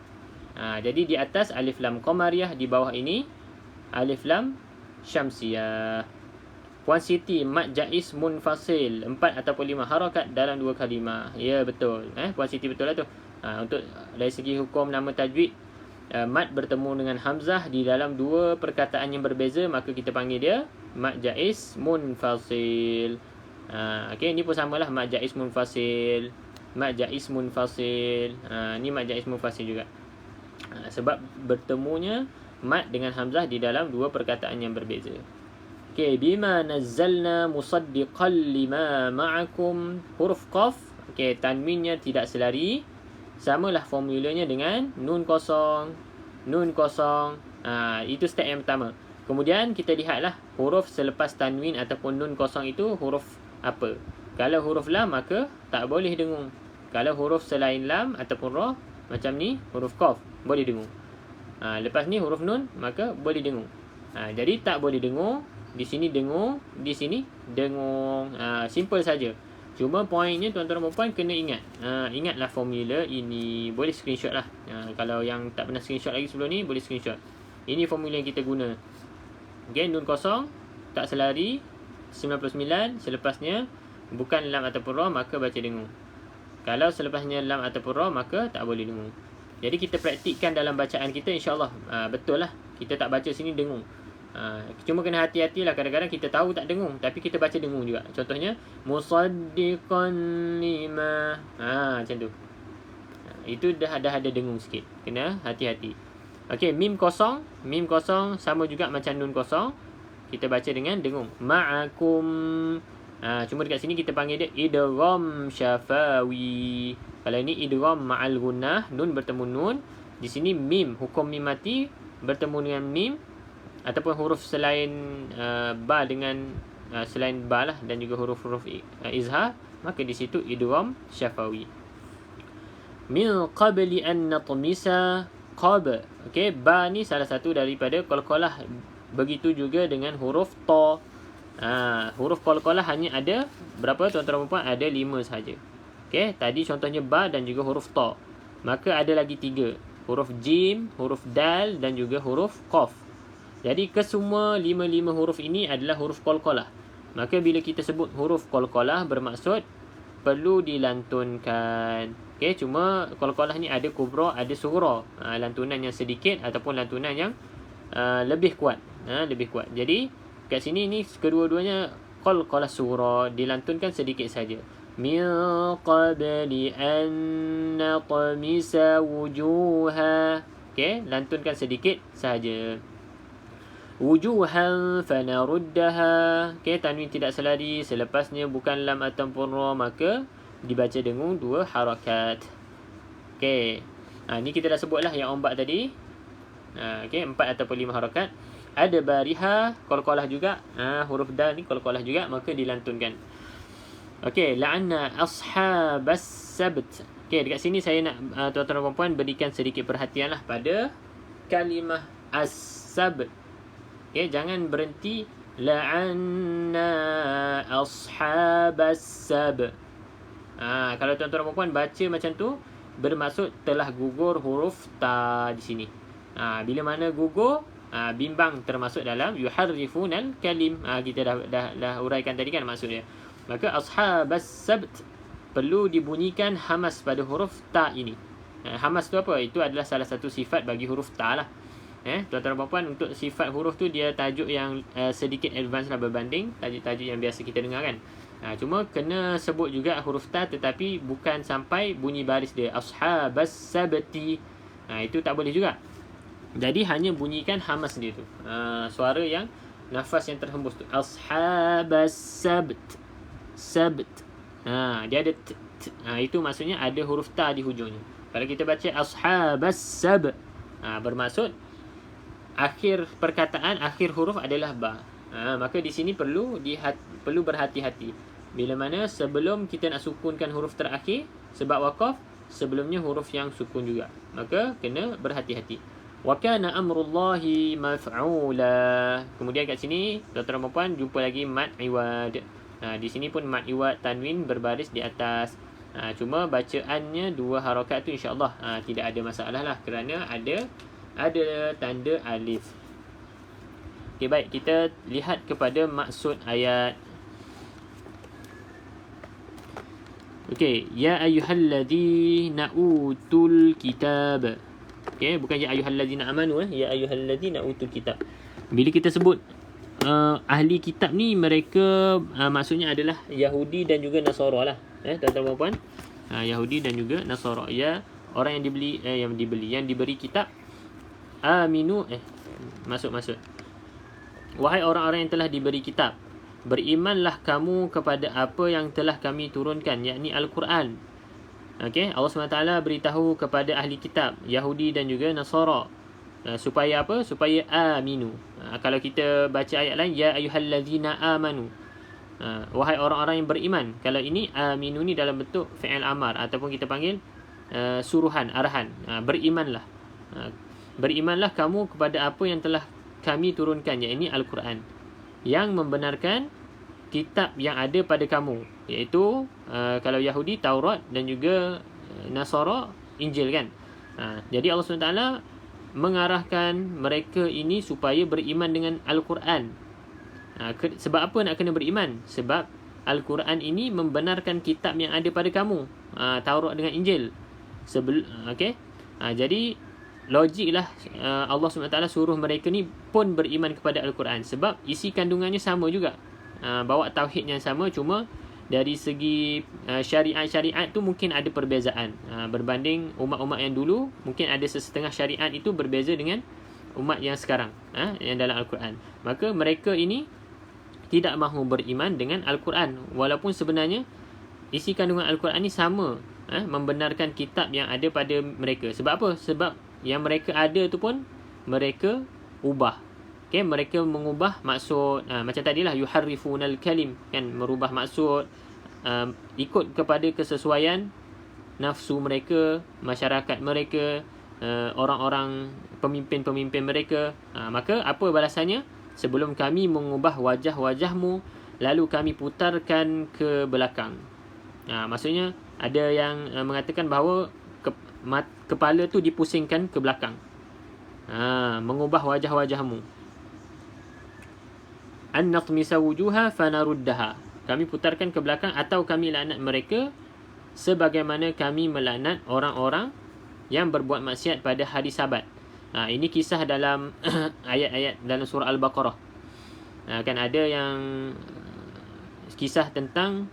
Jadi di atas alif lam qamariyah, di bawah ini alif lam syamsiyah. Puan Siti, mad jaiz munfasil 4 ataupun 5 harakat dalam 2 kalimah. Ya, betul. Puan Siti betul lah tu. Untuk dari segi hukum nama tajwid, mad bertemu dengan hamzah di dalam 2 perkataan yang berbeza, maka kita panggil dia mad jaiz munfasil. Okey, ni pun samalah, mad jaiz munfasil, mad jaiz munfasil. Ni mad jaiz munfasil juga. Sebab bertemunya mad dengan hamzah di dalam 2 perkataan yang berbeza. Okey, bima nazzalna musaddiqan lima ma'akum, huruf qaf. Okey, tanwinnya tidak selari. Samalah formulanya dengan nun kosong. Itu step yang pertama. Kemudian kita lihatlah huruf selepas tanwin ataupun nun kosong itu huruf apa. Kalau huruf lam maka tak boleh dengung. Kalau huruf selain lam ataupun ra macam ni, huruf qaf boleh dengung. Lepas ni huruf nun maka boleh dengung. Jadi tak boleh dengung, di sini dengung, di sini dengung. Simple saja. Cuma poinnya tuan-tuan dan puan kena ingat. Ingatlah formula ini. Boleh screenshot lah. Kalau yang tak pernah screenshot lagi sebelum ni, boleh screenshot. Ini formula yang kita guna. Okay, nun kosong, tak selari, 99, selepasnya bukan lam ataupun ra, maka baca dengung. Kalau selepasnya lam ataupun ra, maka tak boleh dengung. Jadi kita praktikkan dalam bacaan kita, insyaAllah betul lah. Kita tak baca sini dengung. Cuma kena hati-hatilah, kadang-kadang kita tahu tak dengung, tapi kita baca dengung juga. Contohnya, musaddiqan lima. Macam tu. Itu dah ada dengung sikit. Kena hati-hati. Okey, mim kosong sama juga macam nun kosong. Kita baca dengan dengung. Ma'akum. Cuma dekat sini kita panggil dia idgham syafawi. Kalau ini idgham ma'al gunnah, nun bertemu nun. Di sini mim, hukum mim mati bertemu dengan mim ataupun huruf selain ba dengan selain ba lah, dan juga huruf-huruf izhar, maka di situ idgham syafawi. Min qabli an natmisa qab. Okey, ba ni salah satu daripada qalqalah. Begitu juga dengan huruf ta. Huruf qalqalah hanya ada berapa tuan-tuan dan puan? Ada 5 saja. Okey, tadi contohnya ba dan juga huruf ta. Maka ada lagi 3. Huruf jim, huruf dal dan juga huruf qaf. Jadi kesemua 5 huruf ini adalah huruf qalqalah. Maka bila kita sebut huruf qalqalah bermaksud perlu dilantunkan. Okey, cuma qalqalah ni ada kubra, ada sughra. Lantunan yang sedikit ataupun lantunan yang lebih kuat. Lebih kuat. Jadi kat sini ni kedua-duanya qalqalah sughra, dilantunkan sedikit saja. Min qabli an natmisa wujuha. Okey, lantunkan sedikit saja. Wujuhan fanaruddaha. Okey, tanwin tidak selari, selepasnya bukan lam ataupun ra, maka dibaca dengung 2 harakat. Okey. Ni kita dah sebutlah yang ombak tadi. Okey, 4 ataupun 5 harakat. Ada bariha, qalqalah juga. Huruf dal ni qalqalah juga, maka dilantunkan. Okey, la'anna ashabas sabt. Okey, dekat sini saya nak tuan-tuan dan puan berikan sedikit perhatianlah pada kalimah as-sabt. Okey, jangan berhenti la'anna ashabas sabt. Kalau tuan-tuan dan puan baca macam tu, bermaksud telah gugur huruf ta di sini. Bila mana gugur, bimbang termasuk dalam yuharrifunal kalim. Kita dah uraikan tadi kan maksud dia. Maka ashabas sabt perlu dibunyikan hamas pada huruf ta ini. Hamas tu apa? Itu adalah salah satu sifat bagi huruf ta lah. Tuan-tuan dan puan, untuk sifat huruf tu dia tajuk yang sedikit advance lah berbanding tajuk-tajuk yang biasa kita dengar kan. Cuma kena sebut juga huruf ta, tetapi bukan sampai bunyi baris dia. Ashabas sabti. Itu tak boleh juga. Jadi hanya bunyikan hamas dia tu. Suara yang nafas yang terhembus tu. Ashabas sabt. Sabt. Dia ada t. Itu maksudnya ada huruf ta di hujungnya. Kalau kita baca ashabas sab, bermaksud akhir perkataan, akhir huruf adalah ba. Maka di sini perlu berhati-hati. Bila mana sebelum kita nak sukunkan huruf terakhir, sebab waqaf, sebelumnya huruf yang sukun juga. Maka kena berhati-hati. Wa kana amrullahi maf'ula. Kemudian kat sini tuan-tuan dan puan jumpa lagi mad iwad. Di sini pun mad iwad tanwin berbaris di atas. Cuma bacaannya 2 harakat tu insya-Allah tidak ada masalah lah, kerana ada tanda alif. Okey, baik, kita lihat kepada maksud ayat. Okey, ya ayyuhalladzina utul kitab. Okey, bukan ya ayyuhalladzina amanu, ya ayyuhalladzina utul kitab. Bila kita sebut ahli kitab ni, mereka maksudnya adalah Yahudi dan juga Nasara lah. Tuan-tuan dan puan, Yahudi dan juga Nasara. Ya, orang yang diberi kitab. Aminu, masuk. Wahai orang-orang yang telah diberi kitab, berimanlah kamu kepada apa yang telah kami turunkan, yakni Al-Quran. Okey, Allah SWT beritahu kepada ahli kitab, Yahudi dan juga Nasara. Supaya apa? Supaya aminu. Kalau kita baca ayat lain, ya ayyuhallazina amanu, wahai orang-orang yang beriman. Kalau ini aminu ni dalam bentuk fi'il amar, ataupun kita panggil suruhan, arahan. Berimanlah. Berimanlah kamu kepada apa yang telah kami turunkan, iaitu Al-Quran, yang membenarkan kitab yang ada pada kamu, iaitu kalau Yahudi Taurat, dan juga Nasara Injil kan. Jadi Allah SWT mengarahkan mereka ini supaya beriman dengan Al-Quran. Sebab apa nak kena beriman? Sebab Al-Quran ini membenarkan kitab yang ada pada kamu, Taurat dengan Injil. Jadi logiklah Allah SWT suruh mereka ni pun beriman kepada Al-Quran, sebab isi kandungannya sama juga, bawa tauhid yang sama, cuma dari segi syariat-syariat tu mungkin ada perbezaan. Berbanding umat-umat yang dulu, mungkin ada sesetengah syariat itu berbeza dengan umat yang sekarang, yang dalam Al-Quran. Maka mereka ini tidak mahu beriman dengan Al-Quran, walaupun sebenarnya isi kandungan Al-Quran ni sama, membenarkan kitab yang ada pada mereka. Sebab apa? Sebab yang mereka ada tu pun mereka ubah. Mereka mengubah maksud, macam tadilah yuharrifunal kalim kan, merubah maksud ikut kepada kesesuaian nafsu mereka, masyarakat mereka, orang-orang pemimpin-pemimpin mereka. Maka apa balasannya? Sebelum kami mengubah wajah-wajahmu, lalu kami putarkan ke belakang. Maksudnya ada yang mengatakan bahawa kepala tu dipusingkan ke belakang, mengubah wajah-wajahmu. An natmisa wujuha fanaruddaha, kami putarkan ke belakang, atau kami laknat mereka sebagaimana kami melaknat orang-orang yang berbuat maksiat pada hari Sabat. Ini kisah dalam ayat-ayat dalam surah Al-Baqarah. Kan ada yang kisah tentang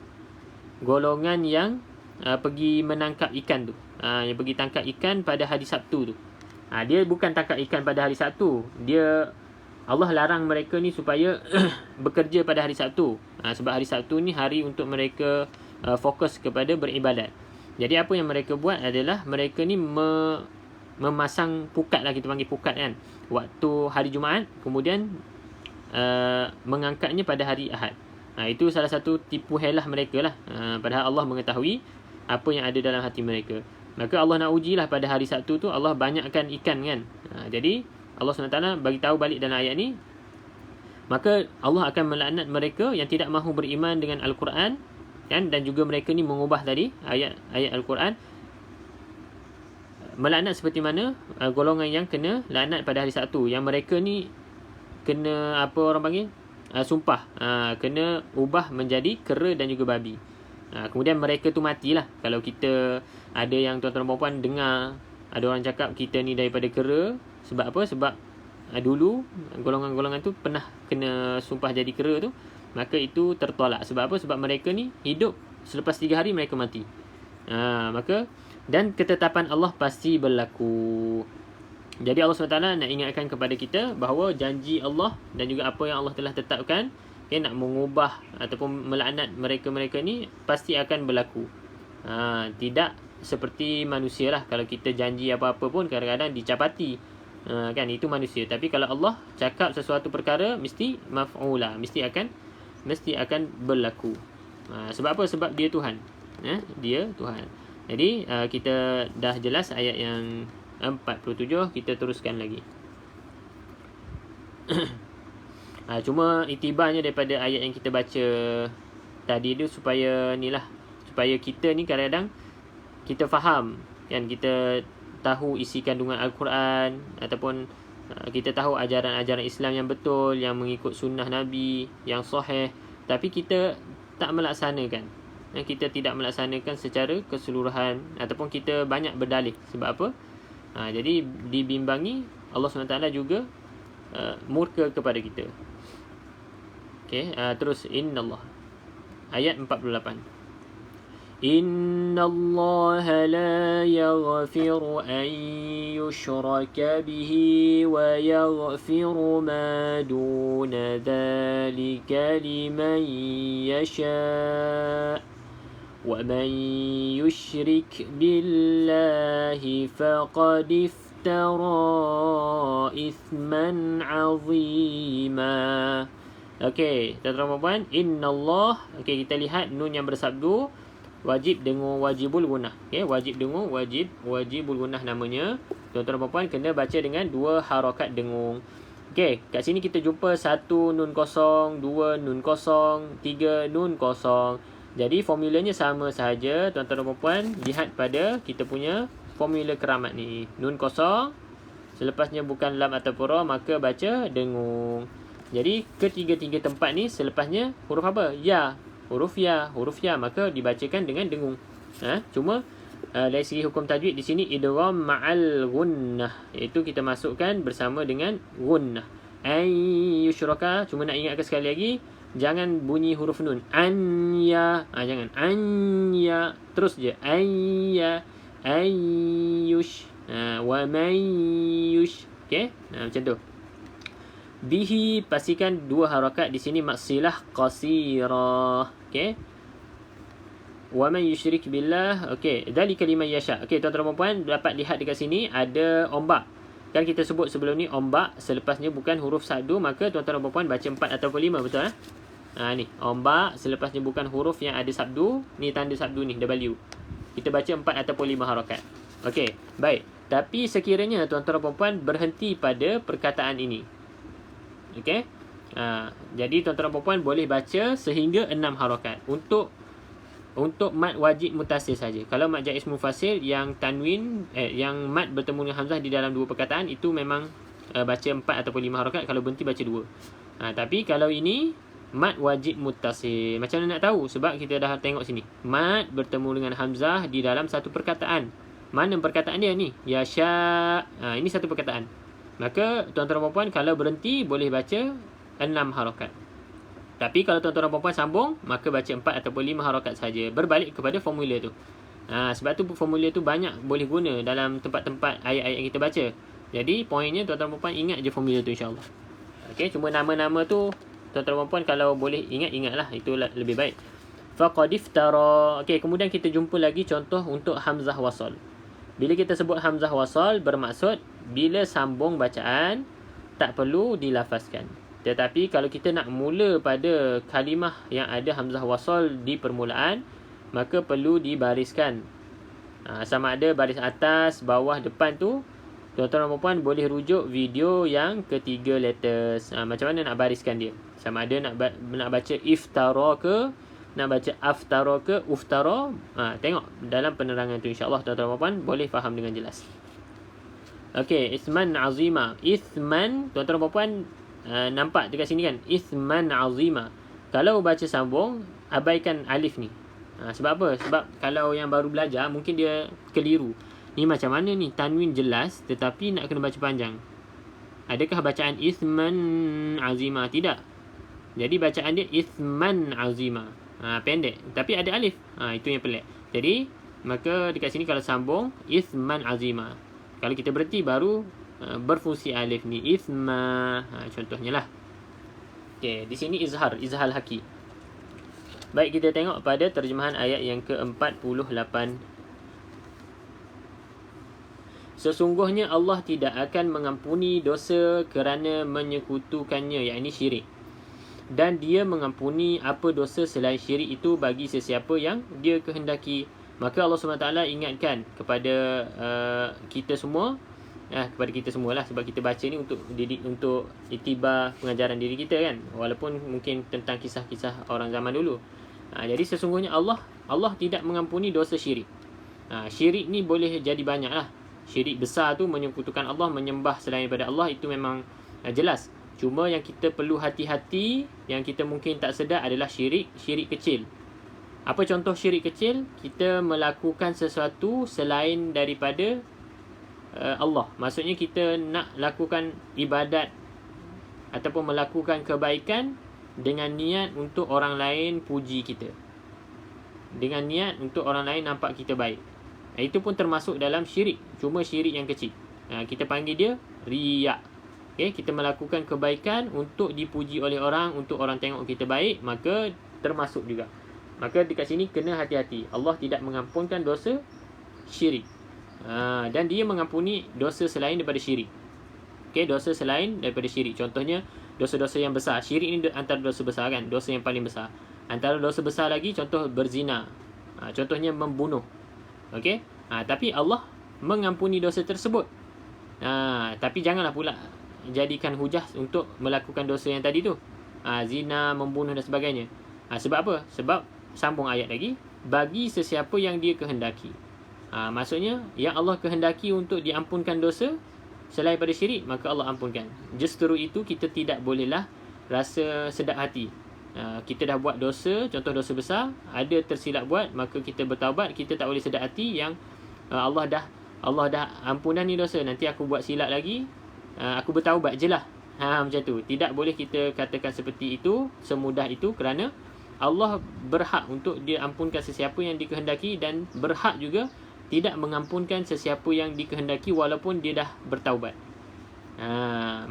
golongan yang pergi menangkap ikan tu, yang pergi tangkap ikan pada hari Sabtu tu. Dia bukan tangkap ikan pada hari Sabtu, Allah larang mereka ni supaya bekerja pada hari Sabtu. Sebab hari Sabtu ni hari untuk mereka fokus kepada beribadat. Jadi apa yang mereka buat adalah mereka ni memasang pukat lah, kita panggil pukat kan, waktu hari Jumaat, kemudian mengangkatnya pada hari Ahad. Itu salah satu tipu helah mereka lah. Padahal Allah mengetahui apa yang ada dalam hati mereka. Maka Allah nak ujilah pada hari Sabtu tu, Allah banyakkan ikan kan. Jadi Allah SWT bagi tahu balik dalam ayat ni, maka Allah akan melaknat mereka yang tidak mahu beriman dengan Al-Quran kan, dan juga mereka ni mengubah tadi ayat Al-Quran. Melaknat seperti mana golongan yang kena laknat pada hari Sabtu, yang mereka ni kena apa orang panggil, sumpah, kena ubah menjadi kera dan juga babi. Kemudian mereka tu matilah. Kalau kita ada yang tuan-tuan dan puan dengar ada orang cakap kita ni daripada kera, sebab apa? Sebab dulu golongan-golongan tu pernah kena sumpah jadi kera tu, maka itu tertolak. Sebab apa? Sebab mereka ni hidup, selepas 3 hari mereka mati. Maka dan ketetapan Allah pasti berlaku. Jadi Allah SWT nak ingatkan kepada kita bahawa janji Allah dan juga apa yang Allah telah tetapkan, nak mengubah ataupun melaknat mereka-mereka ni pasti akan berlaku. Tidak seperti manusia lah. Kalau kita janji apa-apa pun kadang-kadang dicapati, kan, itu manusia. Tapi kalau Allah cakap sesuatu perkara, mesti maf'ula, mesti akan berlaku. Sebab apa? Sebab dia Tuhan. Dia Tuhan. Jadi kita dah jelas ayat yang 47, kita teruskan lagi. Cuma itibarnya daripada ayat yang kita baca tadi tu supaya kita ni kadang-kadang kita faham kan, kita tahu isi kandungan Al-Quran, ataupun kita tahu ajaran-ajaran Islam yang betul, yang mengikut sunnah Nabi yang sahih, tapi kita tak melaksanakan. Kita tidak melaksanakan secara keseluruhan, ataupun kita banyak berdalih. Sebab apa? Jadi dibimbangi, Allah SWT juga murka kepada kita. Terus innallah, ayat 48. Innallaha la yaghfiru an yushraka bihi wa yaghfiru ma duna dhalika liman yasha' wa man yushrik billahi faqad iftara ithman azima. Okey, tuan-tuan dan puan, innallah. Okey, kita lihat nun yang bersabdu wajib dengung wajibul gunnah. Okey, wajib dengung wajibul gunnah namanya. Tuan-tuan dan puan kena baca dengan 2 harakat dengung. Okey, kat sini kita jumpa 1 nun kosong, 2 nun kosong, 3 nun kosong. Jadi formulanya sama sahaja. Tuan-tuan dan puan, lihat pada kita punya formula keramat ni. Nun kosong, selepasnya bukan lam ataupun ra, maka baca dengung. Jadi ketiga-tiga tempat ni selepasnya huruf apa? Ya. Huruf ya, maka dibacakan dengan dengung. Cuma dari segi hukum tajwid di sini idgham ma'al gunnah, iaitu kita masukkan bersama dengan gunnah. Ayyushraka, cuma nak ingatkan sekali lagi, jangan bunyi huruf nun. Anya, jangan anya, terus je ayya, ayyush, wa mayyush. Okey, macam tu. Bihi, pastikan 2 harakat di sini maksilah qasirah. Okey. Wa man yusyrik billah. Okey, dzalika liman yasha. Okey, tuan-tuan dan puan dapat lihat dekat sini ada ombak. Kan kita sebut sebelum ni ombak selepasnya bukan huruf sabdu, maka tuan-tuan dan puan baca 4 ataupun 5, betul ni ombak selepasnya bukan huruf yang ada sabdu, ni tanda sabdu ni W. Kita baca 4 ataupun 5 harakat. Okey, baik. Tapi sekiranya tuan-tuan dan puan berhenti pada perkataan ini. Okey. Jadi tuan-tuan dan puan boleh baca sehingga 6 harakat untuk mad wajib mutassil saja. Kalau mad jaiz mufassir yang tanwin yang mad bertemu dengan hamzah di dalam 2 perkataan, itu memang baca 4 ataupun 5 harakat, kalau berhenti baca 2. Tapi kalau ini mad wajib mutassil, macam mana nak tahu? Sebab kita dah tengok sini, mad bertemu dengan hamzah di dalam satu perkataan. Mana perkataan dia ni? Yasha. Ini satu perkataan. Maka tuan-tuan dan puan kalau berhenti boleh baca 6 harakat. Tapi kalau tuan-tuan dan puan sambung, maka baca 4 ataupun 5 harakat saja. Berbalik kepada formula tu. Sebab tu formula tu banyak boleh guna dalam tempat-tempat ayat-ayat yang kita baca. Jadi poinnya tuan-tuan dan puan ingat je formula tu, insya-Allah. Okey, cuma nama-nama tu tuan-tuan dan puan kalau boleh ingatlah, itu lebih baik. Faqad iftara. Okey, kemudian kita jumpa lagi contoh untuk hamzah wasal. Bila kita sebut hamzah wasal, bermaksud bila sambung bacaan tak perlu dilafazkan. Tetapi kalau kita nak mula pada kalimah yang ada hamzah wasal di permulaan, maka perlu dibariskan. Sama ada baris atas, bawah, depan tu, tuan-tuan dan puan boleh rujuk video yang ketiga letters. Macam mana nak bariskan dia? Sama ada nak baca iftara ke, nak baca aftara ke uftara. Tengok dalam penerangan tu, insya-Allah tuan-tuan dan puan boleh faham dengan jelas. Okey, isman azima. Isman, tuan-tuan dan puan nampak dekat sini kan, isman azima. Kalau baca sambung, abaikan alif ni. Sebab apa? Sebab kalau yang baru belajar mungkin dia keliru. Ni macam mana ni? Tanwin jelas tetapi nak kena baca panjang. Adakah bacaan isman azima? Tidak. Jadi bacaan dia isman azima. Pendek tapi ada alif. Itu yang pelik. Jadi maka dekat sini kalau sambung isman azima. Kalau kita berhenti baru berfungsi alif ni isma. Contohnya lah. Okey, di sini izhar haki. Baik, kita tengok pada terjemahan ayat yang ke-48. Sesungguhnya Allah tidak akan mengampuni dosa kerana menyekutukannya, yakni syirik. Dan dia mengampuni apa dosa selain syirik itu bagi sesiapa yang dia kehendaki. Maka Allah SWT ingatkan kepada kita semua, kepada kita semualah, sebab kita baca ni untuk didik, untuk iktibar pengajaran diri kita kan, walaupun mungkin tentang kisah-kisah orang zaman dulu. Jadi sesungguhnya Allah tidak mengampuni dosa syirik. Syirik ni boleh jadi banyak lah. Syirik besar tu menyekutukan Allah, menyembah selain daripada Allah, itu memang jelas. Cuma yang kita perlu hati-hati, yang kita mungkin tak sedar adalah syirik kecil. Apa contoh syirik kecil? Kita melakukan sesuatu selain daripada Allah. Maksudnya kita nak lakukan ibadat ataupun melakukan kebaikan dengan niat untuk orang lain puji kita, dengan niat untuk orang lain nampak kita baik. Itu pun termasuk dalam syirik, cuma syirik yang kecil. Kita panggil dia riya. Okay, kita melakukan kebaikan untuk dipuji oleh orang, untuk orang tengok kita baik, maka termasuk juga. Maka dekat sini kena hati-hati. Allah tidak mengampunkan dosa syirik. Dan dia mengampuni dosa selain daripada syirik. Okey, dosa selain daripada syirik. Contohnya dosa-dosa yang besar. Syirik ini antara dosa besar kan, dosa yang paling besar. Antara dosa besar lagi contoh berzina. Contohnya membunuh. Okey? Tapi Allah mengampuni dosa tersebut. Tapi janganlah pula jadikan hujah untuk melakukan dosa yang tadi tu. Zina, membunuh dan sebagainya. Sebab apa? Sebab sambung ayat lagi, bagi sesiapa yang dia kehendaki. Maksudnya yang Allah kehendaki untuk diampunkan dosa selain pada syirik, maka Allah ampunkan. Justru itu kita tidak bolehlah rasa sedap hati. Kita dah buat dosa, contoh dosa besar, ada tersilap buat, maka kita bertaubat. Kita tak boleh sedap hati yang Allah dah ampun dah ni dosa, nanti aku buat silap lagi, aku bertaubat je lah. Macam tu. Tidak boleh kita katakan seperti itu, semudah itu, kerana Allah berhak untuk dia ampunkan sesiapa yang dikehendaki, dan berhak juga tidak mengampunkan sesiapa yang dikehendaki walaupun dia dah bertaubat.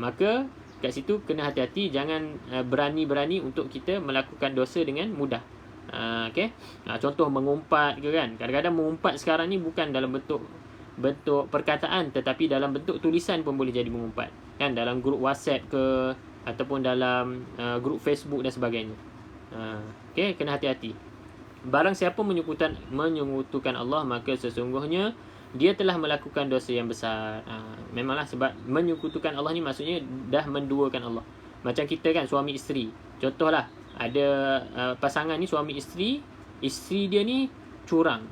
Maka kat situ kena hati-hati, jangan berani-berani untuk kita melakukan dosa dengan mudah. Okay? Contoh mengumpat ke kan. Kadang-kadang mengumpat sekarang ni bukan dalam bentuk perkataan, tetapi dalam bentuk tulisan pun boleh jadi mengumpat. Kan, dalam grup WhatsApp ke, ataupun dalam grup Facebook dan sebagainya. Okay, kena hati-hati. Barang siapa menyekutukan Allah, maka sesungguhnya dia telah melakukan dosa yang besar. Memanglah, sebab menyekutukan Allah ni maksudnya dah menduakan Allah. Macam kita kan, suami isteri. Contohlah, ada pasangan ni suami isteri, isteri dia ni curang.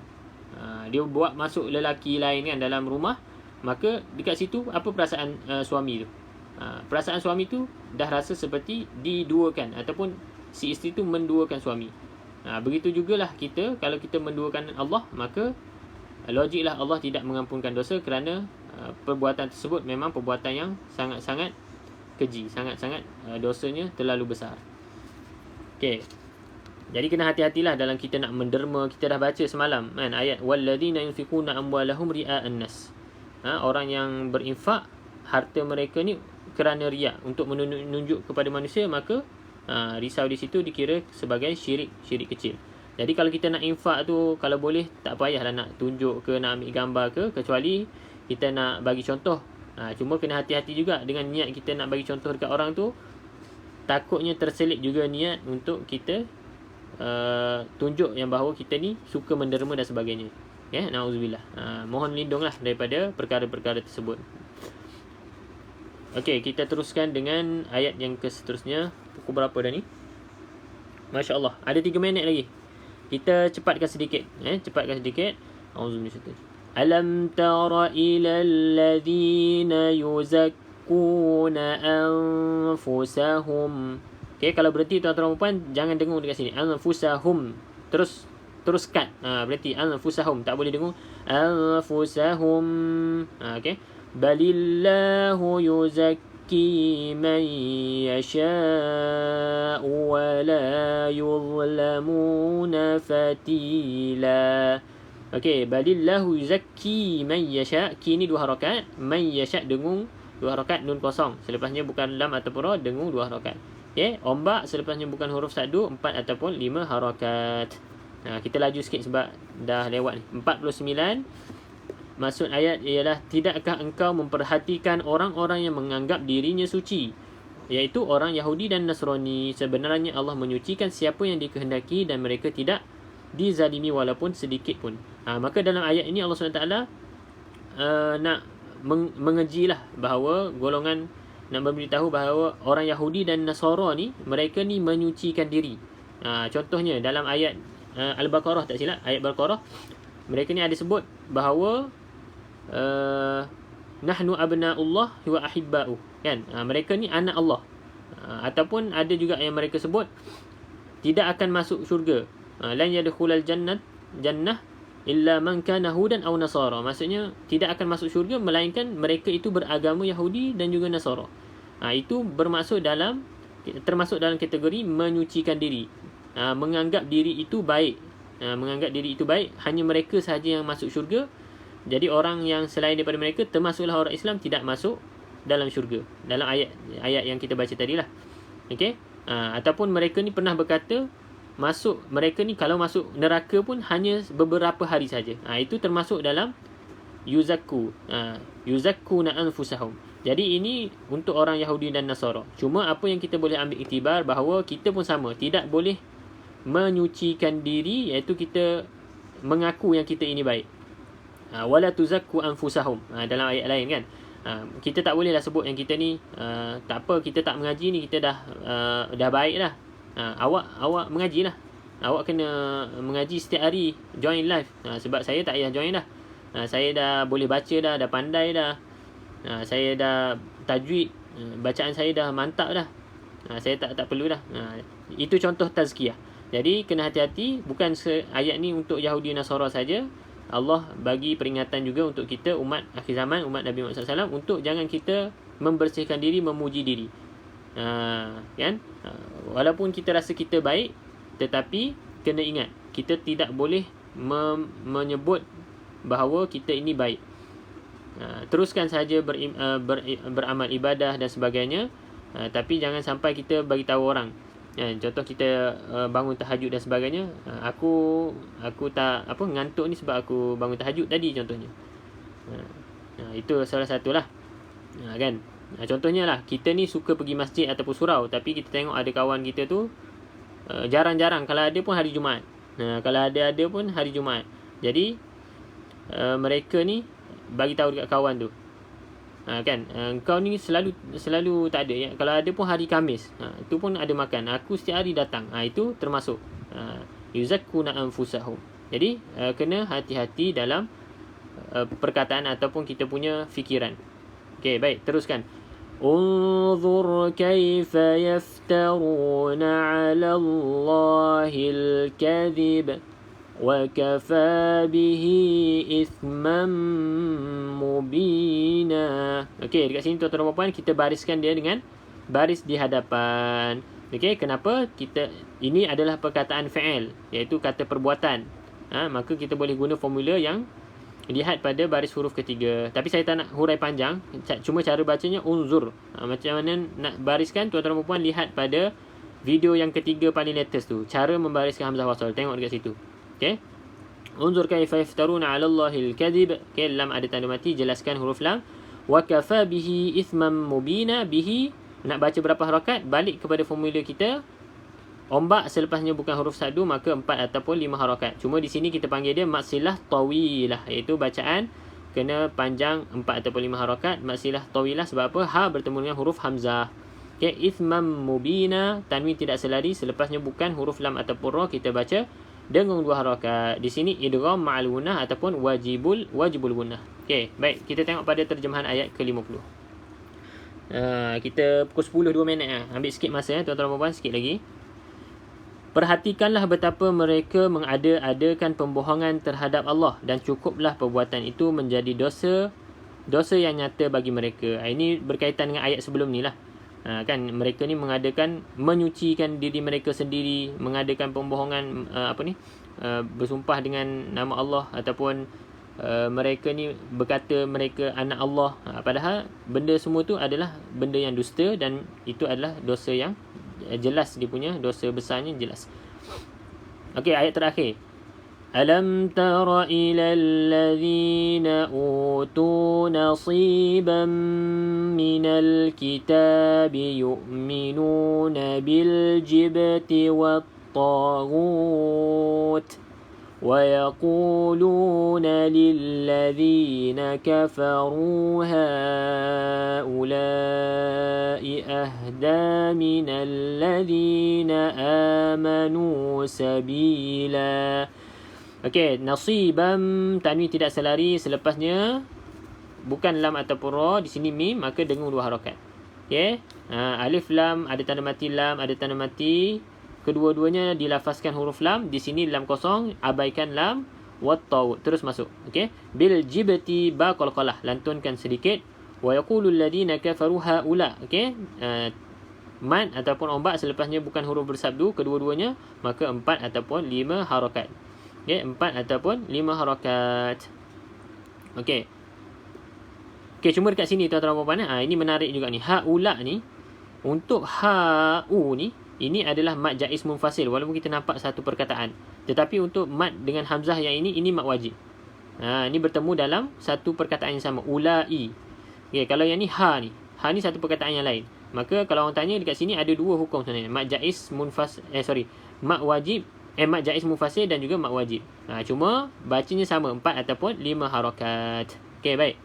Dia buat masuk lelaki lain kan dalam rumah. Maka dekat situ apa perasaan suami tu? Perasaan suami tu dah rasa seperti diduakan, ataupun si isteri tu menduakan suami. Begitu jugalah kita, kalau kita menduakan Allah, maka logiklah Allah tidak mengampunkan dosa, kerana perbuatan tersebut memang perbuatan yang sangat-sangat keji, sangat-sangat dosanya terlalu besar. Okey. Jadi kena hati-hatilah dalam kita nak menderma. Kita dah baca semalam kan ayat walladzina yunfiquna amwalahum ria'an nas. Orang yang berinfak harta mereka ni kerana riak, untuk menunjuk kepada manusia, maka risau di situ dikira sebagai syirik kecil. Jadi kalau kita nak infak tu, kalau boleh tak payahlah nak tunjuk ke, nak ambil gambar ke, kecuali kita nak bagi contoh. Cuma kena hati-hati juga dengan niat kita nak bagi contoh dekat orang tu. Takutnya terselit juga niat untuk kita tunjuk yang bahawa kita ni suka menderma dan sebagainya. Na'udzubillah. Mohon lindunglah daripada perkara-perkara tersebut. Okey, kita teruskan dengan ayat yang seterusnya. Pukul berapa dah ni? Masya Allah, ada 3 minit lagi. Kita cepatkan sedikit. Cepatkan sedikit. Auzubillahi. Alam tara ilal ladzina yuzakkuna anfusahum. Okey, kalau berhenti tuan-tuan dan puan, jangan dengung dekat sini. Anfusahum. Terus cut. Berhenti. Anfusahum. Tak boleh dengung. Anfusahum. Okey. Balillahu yuzakki man yasha'u wa la yuzlamuna fatila. Okey, balillahu yuzakki man yasha'. Ki ni 2 harakat. Man yasha' dengung 2 harakat, nun kosong. Selepasnya bukan lam ataupun ra, dengung 2 harakat. Okey, ombak selepasnya bukan huruf sadu, 4 ataupun 5 harakat. Kita laju sikit sebab dah lewat ni. 49. Maksud ayat ialah, tidakkah engkau memperhatikan orang-orang yang menganggap dirinya suci, iaitu orang Yahudi dan Nasrani? Sebenarnya Allah menyucikan siapa yang dikehendaki, dan mereka tidak dizalimi walaupun sedikit pun. Maka dalam ayat ini Allah SWT nak mengejilah bahawa golongan, nak memberitahu bahawa orang Yahudi dan Nasara ni, mereka ni menyucikan diri. Contohnya dalam ayat Al-Baqarah, tak silap, ayat Al-Baqarah, mereka ni ada sebut bahawa nahnu abna'ullah wa ahibba'u, kan? Mereka ni anak Allah. Ataupun ada juga yang mereka sebut tidak akan masuk syurga. Lan yadkhulal jannah illa man kana hudan aw nasara. Maksudnya tidak akan masuk syurga melainkan mereka itu beragama Yahudi dan juga Nasara. Itu termasuk dalam kategori menyucikan diri. Menganggap diri itu baik. Menganggap diri itu baik, hanya mereka sahaja yang masuk syurga. Jadi orang yang selain daripada mereka, termasuklah orang Islam, tidak masuk dalam syurga. Dalam ayat yang kita baca tadilah. Okey? Ataupun mereka ni pernah berkata, mereka ni kalau masuk neraka pun hanya beberapa hari saja. Itu termasuk dalam yuzakku. Yuzakkuna anfusahum. Jadi ini untuk orang Yahudi dan Nasara. Cuma apa yang kita boleh ambil iktibar bahawa kita pun sama, tidak boleh menyucikan diri, iaitu kita mengaku yang kita ini baik. Wala tuzakku anfusahum, dalam ayat lain kan. Kita tak bolehlah sebut yang kita ni tak apa, kita tak mengaji ni, kita dah baik dah. Awak mengaji lah. Awak kena mengaji setiap hari, join live. Sebab saya tak payah join dah. Saya dah boleh baca dah pandai dah. Saya dah tajwid, bacaan saya dah mantap dah. Saya tak perlu dah. Itu contoh tazkiyah. Jadi kena hati-hati, bukan ayat ni untuk Yahudi Nasara saja. Allah bagi peringatan juga untuk kita umat akhir zaman, umat Nabi Muhammad SAW, untuk jangan kita membersihkan diri, memuji diri. Kan? Walaupun kita rasa kita baik, tetapi kena ingat, kita tidak boleh menyebut bahawa kita ini baik. Teruskan saja beramal ibadah dan sebagainya, tapi jangan sampai kita bagi tahu orang. Contoh kita bangun tahajud dan sebagainya, aku tak ngantuk ni sebab aku bangun tahajud tadi contohnya. Itu salah satulah. Kan? Contohnya lah, kita ni suka pergi masjid ataupun surau, tapi kita tengok ada kawan kita tu jarang-jarang, kalau ada pun hari Jumaat. Kalau ada pun hari Jumaat. Jadi mereka ni bagi tahu dekat kawan tu, kan, kau ni selalu tak ada ya? Kalau ada pun hari Khamis, itu pun ada makan, aku setiap hari datang. Itu termasuk yuzakkuna anfusahum. Jadi kena hati-hati dalam perkataan ataupun kita punya fikiran. Okey, baik, teruskan. Unzur kaifa yaftaruna 'ala Allahil kadhib wa kafa bihi ithman mubina. Okey, dekat sini tuan-tuan dan puan, kita bariskan dia dengan baris di hadapan. Okey, kenapa? Ini adalah perkataan fi'il, iaitu kata perbuatan. Maka kita boleh guna formula yang lihat pada baris huruf ketiga. Tapi saya tak nak hurai panjang, cuma cara bacanya unzur. Macam mana nak bariskan, tuan-tuan dan puan lihat pada video yang ketiga paling latest tu, cara membariskan hamzah wasal. Tengok dekat situ. Okey. Unzur kaifa yaftaruna 'ala Allahil kadhib. Okey, lam ada tanda mati, jelaskan huruf lam. Wa kafa bihi ithman mubina. Bihi nak baca berapa harakat, balik kepada formula kita. Ombak selepasnya bukan huruf sadu, maka 4 ataupun 5 harakat. Cuma di sini kita panggil dia maksilah tawilah, iaitu bacaan kena panjang 4 ataupun 5 harakat. Maksilah tawilah sebab apa? Ha bertemu dengan huruf hamzah. Okey, ithman mubina, tanwin tidak selari, selepasnya bukan huruf lam ataupun ra, kita baca dengan 2 harakat. Di sini idgham ma'al gunnah ataupun wajibul gunnah. Okey, baik, kita tengok pada terjemahan ayat ke-50. Kita pukul 10 2 minit ambil sikit masa tuan-tuan dan puan, sikit lagi. Perhatikanlah betapa mereka mengada-adakan pembohongan terhadap Allah, dan cukuplah perbuatan itu menjadi dosa yang nyata bagi mereka. Ini berkaitan dengan ayat sebelum ni lah. Kan mereka ni menyucikan diri mereka sendiri, mengadakan pembohongan, bersumpah dengan nama Allah, ataupun mereka ni berkata mereka anak Allah. Padahal benda semua tu adalah benda yang dusta, dan itu adalah dosa yang jelas, dia punya dosa besarnya jelas. Okey, ayat terakhir. Alam tara ilal ladzina utu nasiban minal kitabi yu'minuna bil jibti wat taghut wa yaquluna lil ladzina kafaru haula'i ahda minal ladzina amanu sabila. Okey, nasiban, tanwin tidak selari, selepasnya bukan lam ataupun ra, di sini mim, maka dengung 2 harakat. Okey, alif lam ada tanda mati, lam ada tanda mati, kedua-duanya dilafazkan huruf lam. Di sini lam kosong, abaikan lam, wat taw terus masuk. Okey, bil jibti, ba qalqalah, lantunkan sedikit. Wa yaqulul ladina kafaru haula. Okey, mad ataupun ombak selepasnya bukan huruf bersabdu, kedua-duanya, maka 4 ataupun 5 harakat. Okey, 4 ataupun 5 harakat. Okey. Okey, cuma dekat sini tuan-tuan dan puan, ini menarik juga ni. Haula ni, untuk ha'u ni, ini adalah mad jaiz munfasil, walaupun kita nampak satu perkataan. Tetapi untuk mad dengan hamzah yang ini mad wajib. Ini bertemu dalam satu perkataan yang sama. Ulai. Okay, kalau yang ni ha ni. Ha ni satu perkataan yang lain. Maka kalau orang tanya dekat sini ada dua hukum sebenarnya. Mat jaiz munfas mat wajib mat jaiz munfasil dan juga mat wajib. Cuma bacanya sama 4 ataupun 5 harakat. Okey, baik.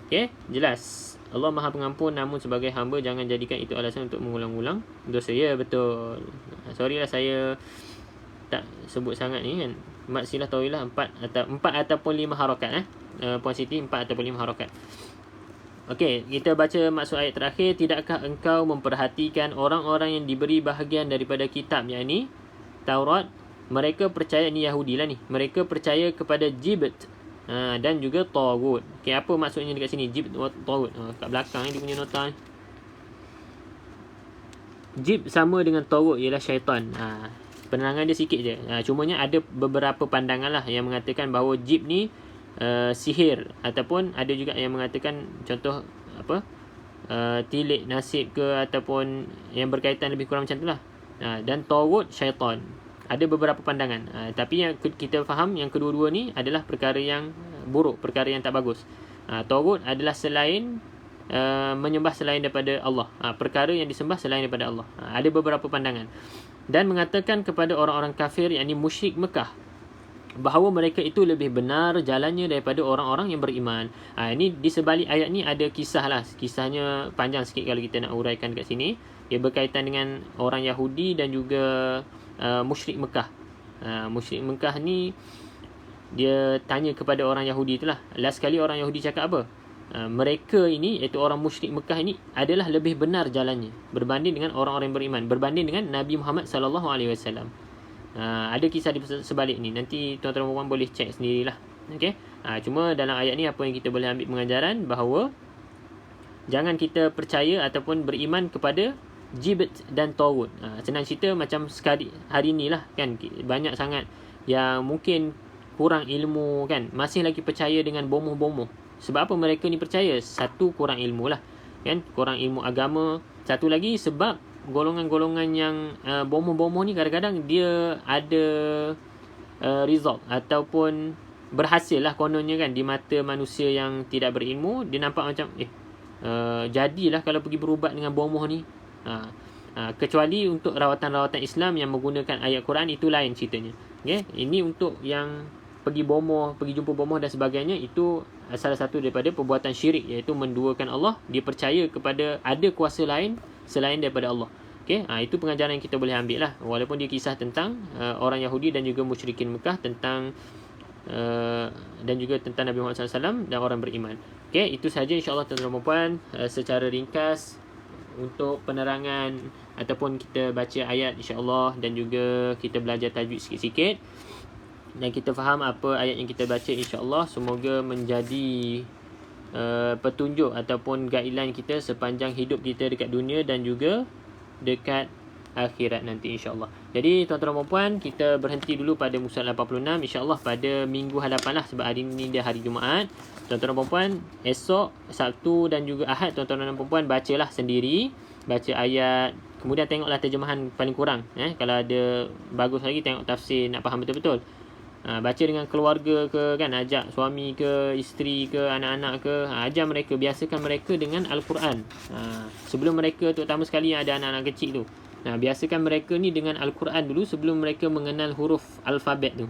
Okey, jelas. Allah Maha Pengampun, namun sebagai hamba jangan jadikan itu alasan untuk mengulang-ulang dosa. Ya, betul. Sorry lah saya tak sebut sangat ni kan. Mat silah tahuilah 4 ataupun 5 harakat Puan Siti 4 ataupun 5 harakat. Okey, kita baca maksud ayat terakhir. Tidakkah engkau memperhatikan orang-orang yang diberi bahagian daripada kitab, yakni Taurat? Mereka percaya, ni Yahudi lah ni. Mereka percaya kepada Jibt dan juga Tagut. Okey, apa maksudnya dekat sini? Jibt, Tagut. Kat belakang ni dia punya nota ni. Jibt sama dengan Tagut ialah syaitan. Penerangan dia sikit je. Cumanya ada beberapa pandangan lah yang mengatakan bahawa Jibt ni sihir, ataupun ada juga yang mengatakan contoh apa tilik nasib ke, ataupun yang berkaitan lebih kurang macam tu lah. Dan Tagut syaitan. Ada beberapa pandangan. Tapi yang kita faham yang kedua-dua ni adalah perkara yang buruk, perkara yang tak bagus. Tagut adalah selain menyembah selain daripada Allah. Perkara yang disembah selain daripada Allah. Ada beberapa pandangan. Dan mengatakan kepada orang-orang kafir, yakni musyrik Mekah, bahawa mereka itu lebih benar jalannya daripada orang-orang yang beriman. Ini di sebalik ayat ni ada kisah lah. Kisahnya panjang sikit kalau kita nak uraikan kat sini. Ia berkaitan dengan orang Yahudi dan juga musyrik Mekah. Musyrik Mekah ni dia tanya kepada orang Yahudi itulah. Last kali orang Yahudi cakap apa? Mereka ini, iaitu orang musyrik Mekah ini, adalah lebih benar jalannya berbanding dengan orang-orang yang beriman, berbanding dengan Nabi Muhammad sallallahu alaihi wasallam. Ada kisah di sebalik ni. Nanti tuan-tuan dan puan boleh cek sendirilah. Okey. Cuma dalam ayat ni apa yang kita boleh ambil pengajaran bahawa jangan kita percaya ataupun beriman kepada Jibt dan Tagut. Senang cerita macam sekali hari ni lah kan, banyak sangat yang mungkin kurang ilmu kan, masih lagi percaya dengan bomoh-bomoh. Sebab apa mereka ni percaya? Satu, kurang ilmu lah kan, kurang ilmu agama. Satu lagi sebab golongan-golongan yang bomoh-bomoh ni kadang-kadang dia ada result ataupun berhasil lah kononnya kan di mata manusia yang tidak berilmu. Dia nampak macam jadilah kalau pergi berubat dengan bomoh ni. Kecuali untuk rawatan-rawatan Islam yang menggunakan ayat Quran, itu lain ceritanya. Okay? Ini untuk yang pergi bomoh, pergi jumpa bomoh dan sebagainya, itu salah satu daripada perbuatan syirik, iaitu menduakan Allah. Dia percaya kepada ada kuasa lain selain daripada Allah. Okay? Itu pengajaran yang kita boleh ambil lah. Walaupun dia kisah tentang orang Yahudi dan juga musyrikin Mekah, tentang dan juga tentang Nabi Muhammad SAW dan orang beriman. Okay? Itu sahaja insyaAllah tuan-tuan dan puan, secara ringkas untuk penerangan ataupun kita baca ayat insya-Allah, dan juga kita belajar tajwid sikit-sikit dan kita faham apa ayat yang kita baca insya-Allah. Semoga menjadi petunjuk ataupun guideline kita sepanjang hidup kita dekat dunia dan juga dekat akhirat nanti insya-Allah. Jadi tuan-tuan dan puan, kita berhenti dulu pada muka 86 insya-Allah pada minggu hadapan lah, sebab hari ni dia hari Jumaat. Tuan-tuan dan puan, esok Sabtu dan juga Ahad, tuan-tuan dan puan bacalah sendiri, baca ayat, kemudian tengoklah terjemahan paling kurang. Kalau ada bagus lagi, tengok tafsir nak faham betul-betul. Baca dengan keluarga ke kan, ajak suami ke, isteri ke, anak-anak ke, ajar mereka, biasakan mereka dengan Al-Quran. Sebelum mereka, terutama sekali yang ada anak-anak kecil tu, biasakan mereka ni dengan Al-Quran dulu sebelum mereka mengenal huruf alfabet tu.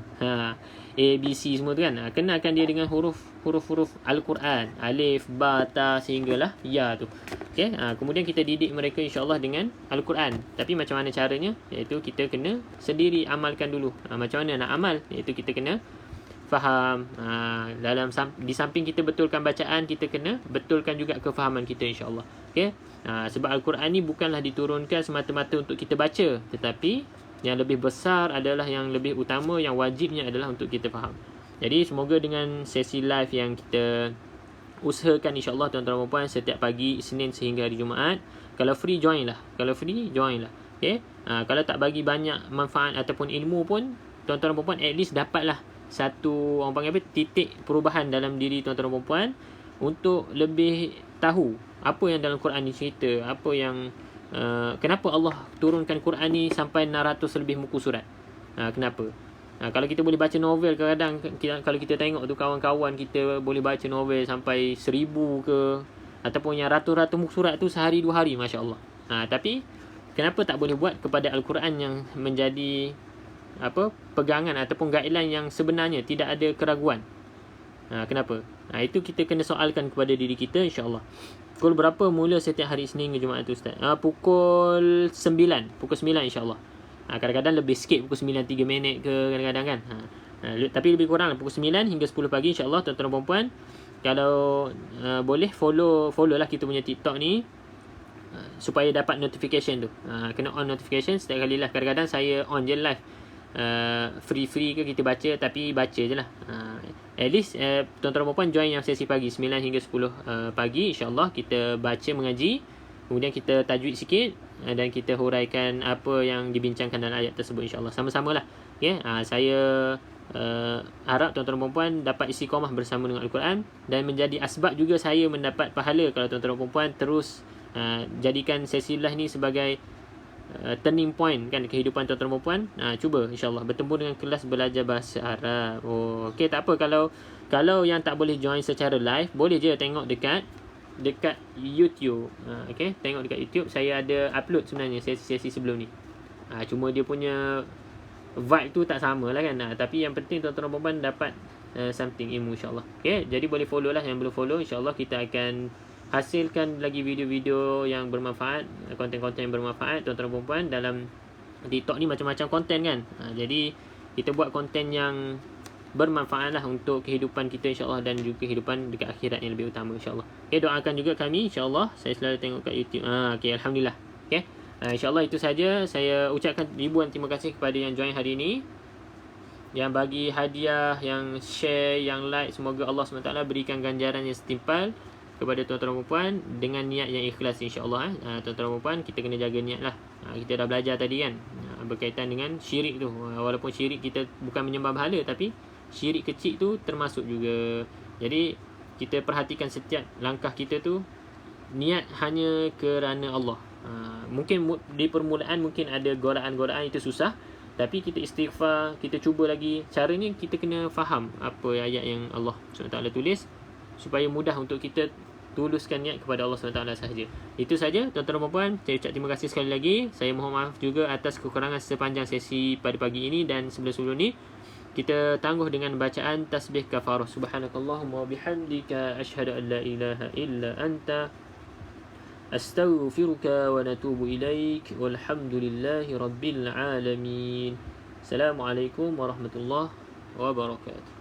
A, B, C semua tu kan. Kenalkan dia dengan huruf-huruf Al-Quran. Alif, Ba, Ta sehinggalah Ya tu. Okay? Kemudian kita didik mereka insyaAllah dengan Al-Quran. Tapi macam mana caranya? Iaitu kita kena sendiri amalkan dulu. Macam mana nak amal? Iaitu kita kena faham. Di samping kita betulkan bacaan, kita kena betulkan juga kefahaman kita insyaAllah. Okay? Sebab Al-Quran ni bukanlah diturunkan semata-mata untuk kita baca, tetapi yang lebih besar adalah, yang lebih utama, yang wajibnya adalah untuk kita faham. Jadi semoga dengan sesi live yang kita usahakan insyaAllah tuan-tuan dan puan setiap pagi Isnin sehingga hari Jumaat, kalau free join lah. Okay? Kalau tak bagi banyak manfaat ataupun ilmu pun, tuan-tuan dan puan at least dapatlah satu, orang panggil apa, titik perubahan dalam diri tuan-tuan dan puan untuk lebih tahu apa yang dalam Quran ni cerita, apa yang kenapa Allah turunkan Quran ni sampai 600 lebih muka surat. Kenapa? Kalau kita boleh baca novel, kadang-kadang kalau kita tengok tu kawan-kawan kita boleh baca novel sampai 1000 ke, ataupun yang ratus-ratus muka surat tu sehari 2 hari, masya-Allah. Tapi kenapa tak boleh buat kepada Al-Quran yang menjadi pegangan ataupun guideline yang sebenarnya, tidak ada keraguan? Kenapa? Itu kita kena soalkan kepada diri kita, insya-Allah. Pukul berapa mula setiap hari Isnin ke Jumaat tu, Ustaz? Pukul 9. Pukul 9, insya-Allah. Kadang-kadang lebih sikit, pukul 9:03 ke kadang-kadang kan. Tapi lebih kurang pukul 9 hingga 10 pagi, insya-Allah tuan-tuan dan puan-puan. Kalau boleh follow lah kita punya TikTok ni, supaya dapat notification tu. Kena on notification setiap kali lah. Kadang-kadang saya on je live, free ke kita baca, tapi baca je lah. At least tuan-tuan dan puan join yang sesi pagi 9 hingga 10 pagi, insya-Allah kita baca mengaji, kemudian kita tajwid sikit, dan kita huraikan apa yang dibincangkan dalam ayat tersebut, insya-Allah. Sama-sama lah. Saya harap tuan-tuan dan puan dapat istiqamah bersama dengan Al-Quran, dan menjadi asbab juga saya mendapat pahala kalau tuan-tuan dan puan terus jadikan sesi live ni sebagai turning point kan kehidupan tuan-tuan dan puan. Cuba insya-Allah bertemu dengan kelas belajar bahasa Arab. Okey, tak apa kalau yang tak boleh join secara live, boleh je tengok dekat YouTube. Okey, tengok dekat YouTube, saya ada upload sebenarnya sesi-sesi sebelum ni. Cuma dia punya vibe tu tak sama lah kan. Tapi yang penting tuan-tuan dan puan dapat something ilmu, insya-Allah. Okey, jadi boleh follow lah, yang belum follow, insya-Allah kita akan hasilkan lagi video-video yang bermanfaat, konten-konten yang bermanfaat tuan-tuan dan puan. Dalam TikTok ni macam-macam konten kan. Jadi kita buat konten yang bermanfaat lah untuk kehidupan kita, insya-Allah, dan juga kehidupan dekat akhirat yang lebih utama, insya-Allah. Okey, doakan juga kami, insya-Allah. Saya selalu tengok kat YouTube. Okey, alhamdulillah. Okey, insya-Allah itu saja. Saya ucapkan ribuan terima kasih kepada yang join hari ini, yang bagi hadiah, yang share, yang like. Semoga Allah SWT berikan ganjaran yang setimpal kepada tuan-tuan dan puan dengan niat yang ikhlas, insya-Allah. Tuan-tuan dan puan, kita kena jaga niat lah. Kita dah belajar tadi kan, berkaitan dengan syirik tu. Walaupun syirik kita bukan menyembah berhala, tapi syirik kecil tu termasuk juga. Jadi kita perhatikan setiap langkah kita tu niat hanya kerana Allah. Mungkin di permulaan mungkin ada godaan-godaan, itu susah, tapi kita istighfar, kita cuba lagi. Caranya kita kena faham apa ayat yang Allah SWT tulis, supaya mudah untuk kita tuluskan niat kepada Allah SWT sahaja. Itu saja tuan-tuan dan puan. Saya ucap terima kasih sekali lagi. Saya mohon maaf juga atas kekurangan sepanjang sesi pada pagi ini dan sebelum-sebelum ni. Kita tangguh dengan bacaan tasbih kafarah. Subhanakallahumma wa bihamdika asyhadu an la ilaha illa anta astaghfiruka wa natubu ilaik. Walhamdulillahi rabbil alamin. Assalamualaikum warahmatullahi wabarakatuh.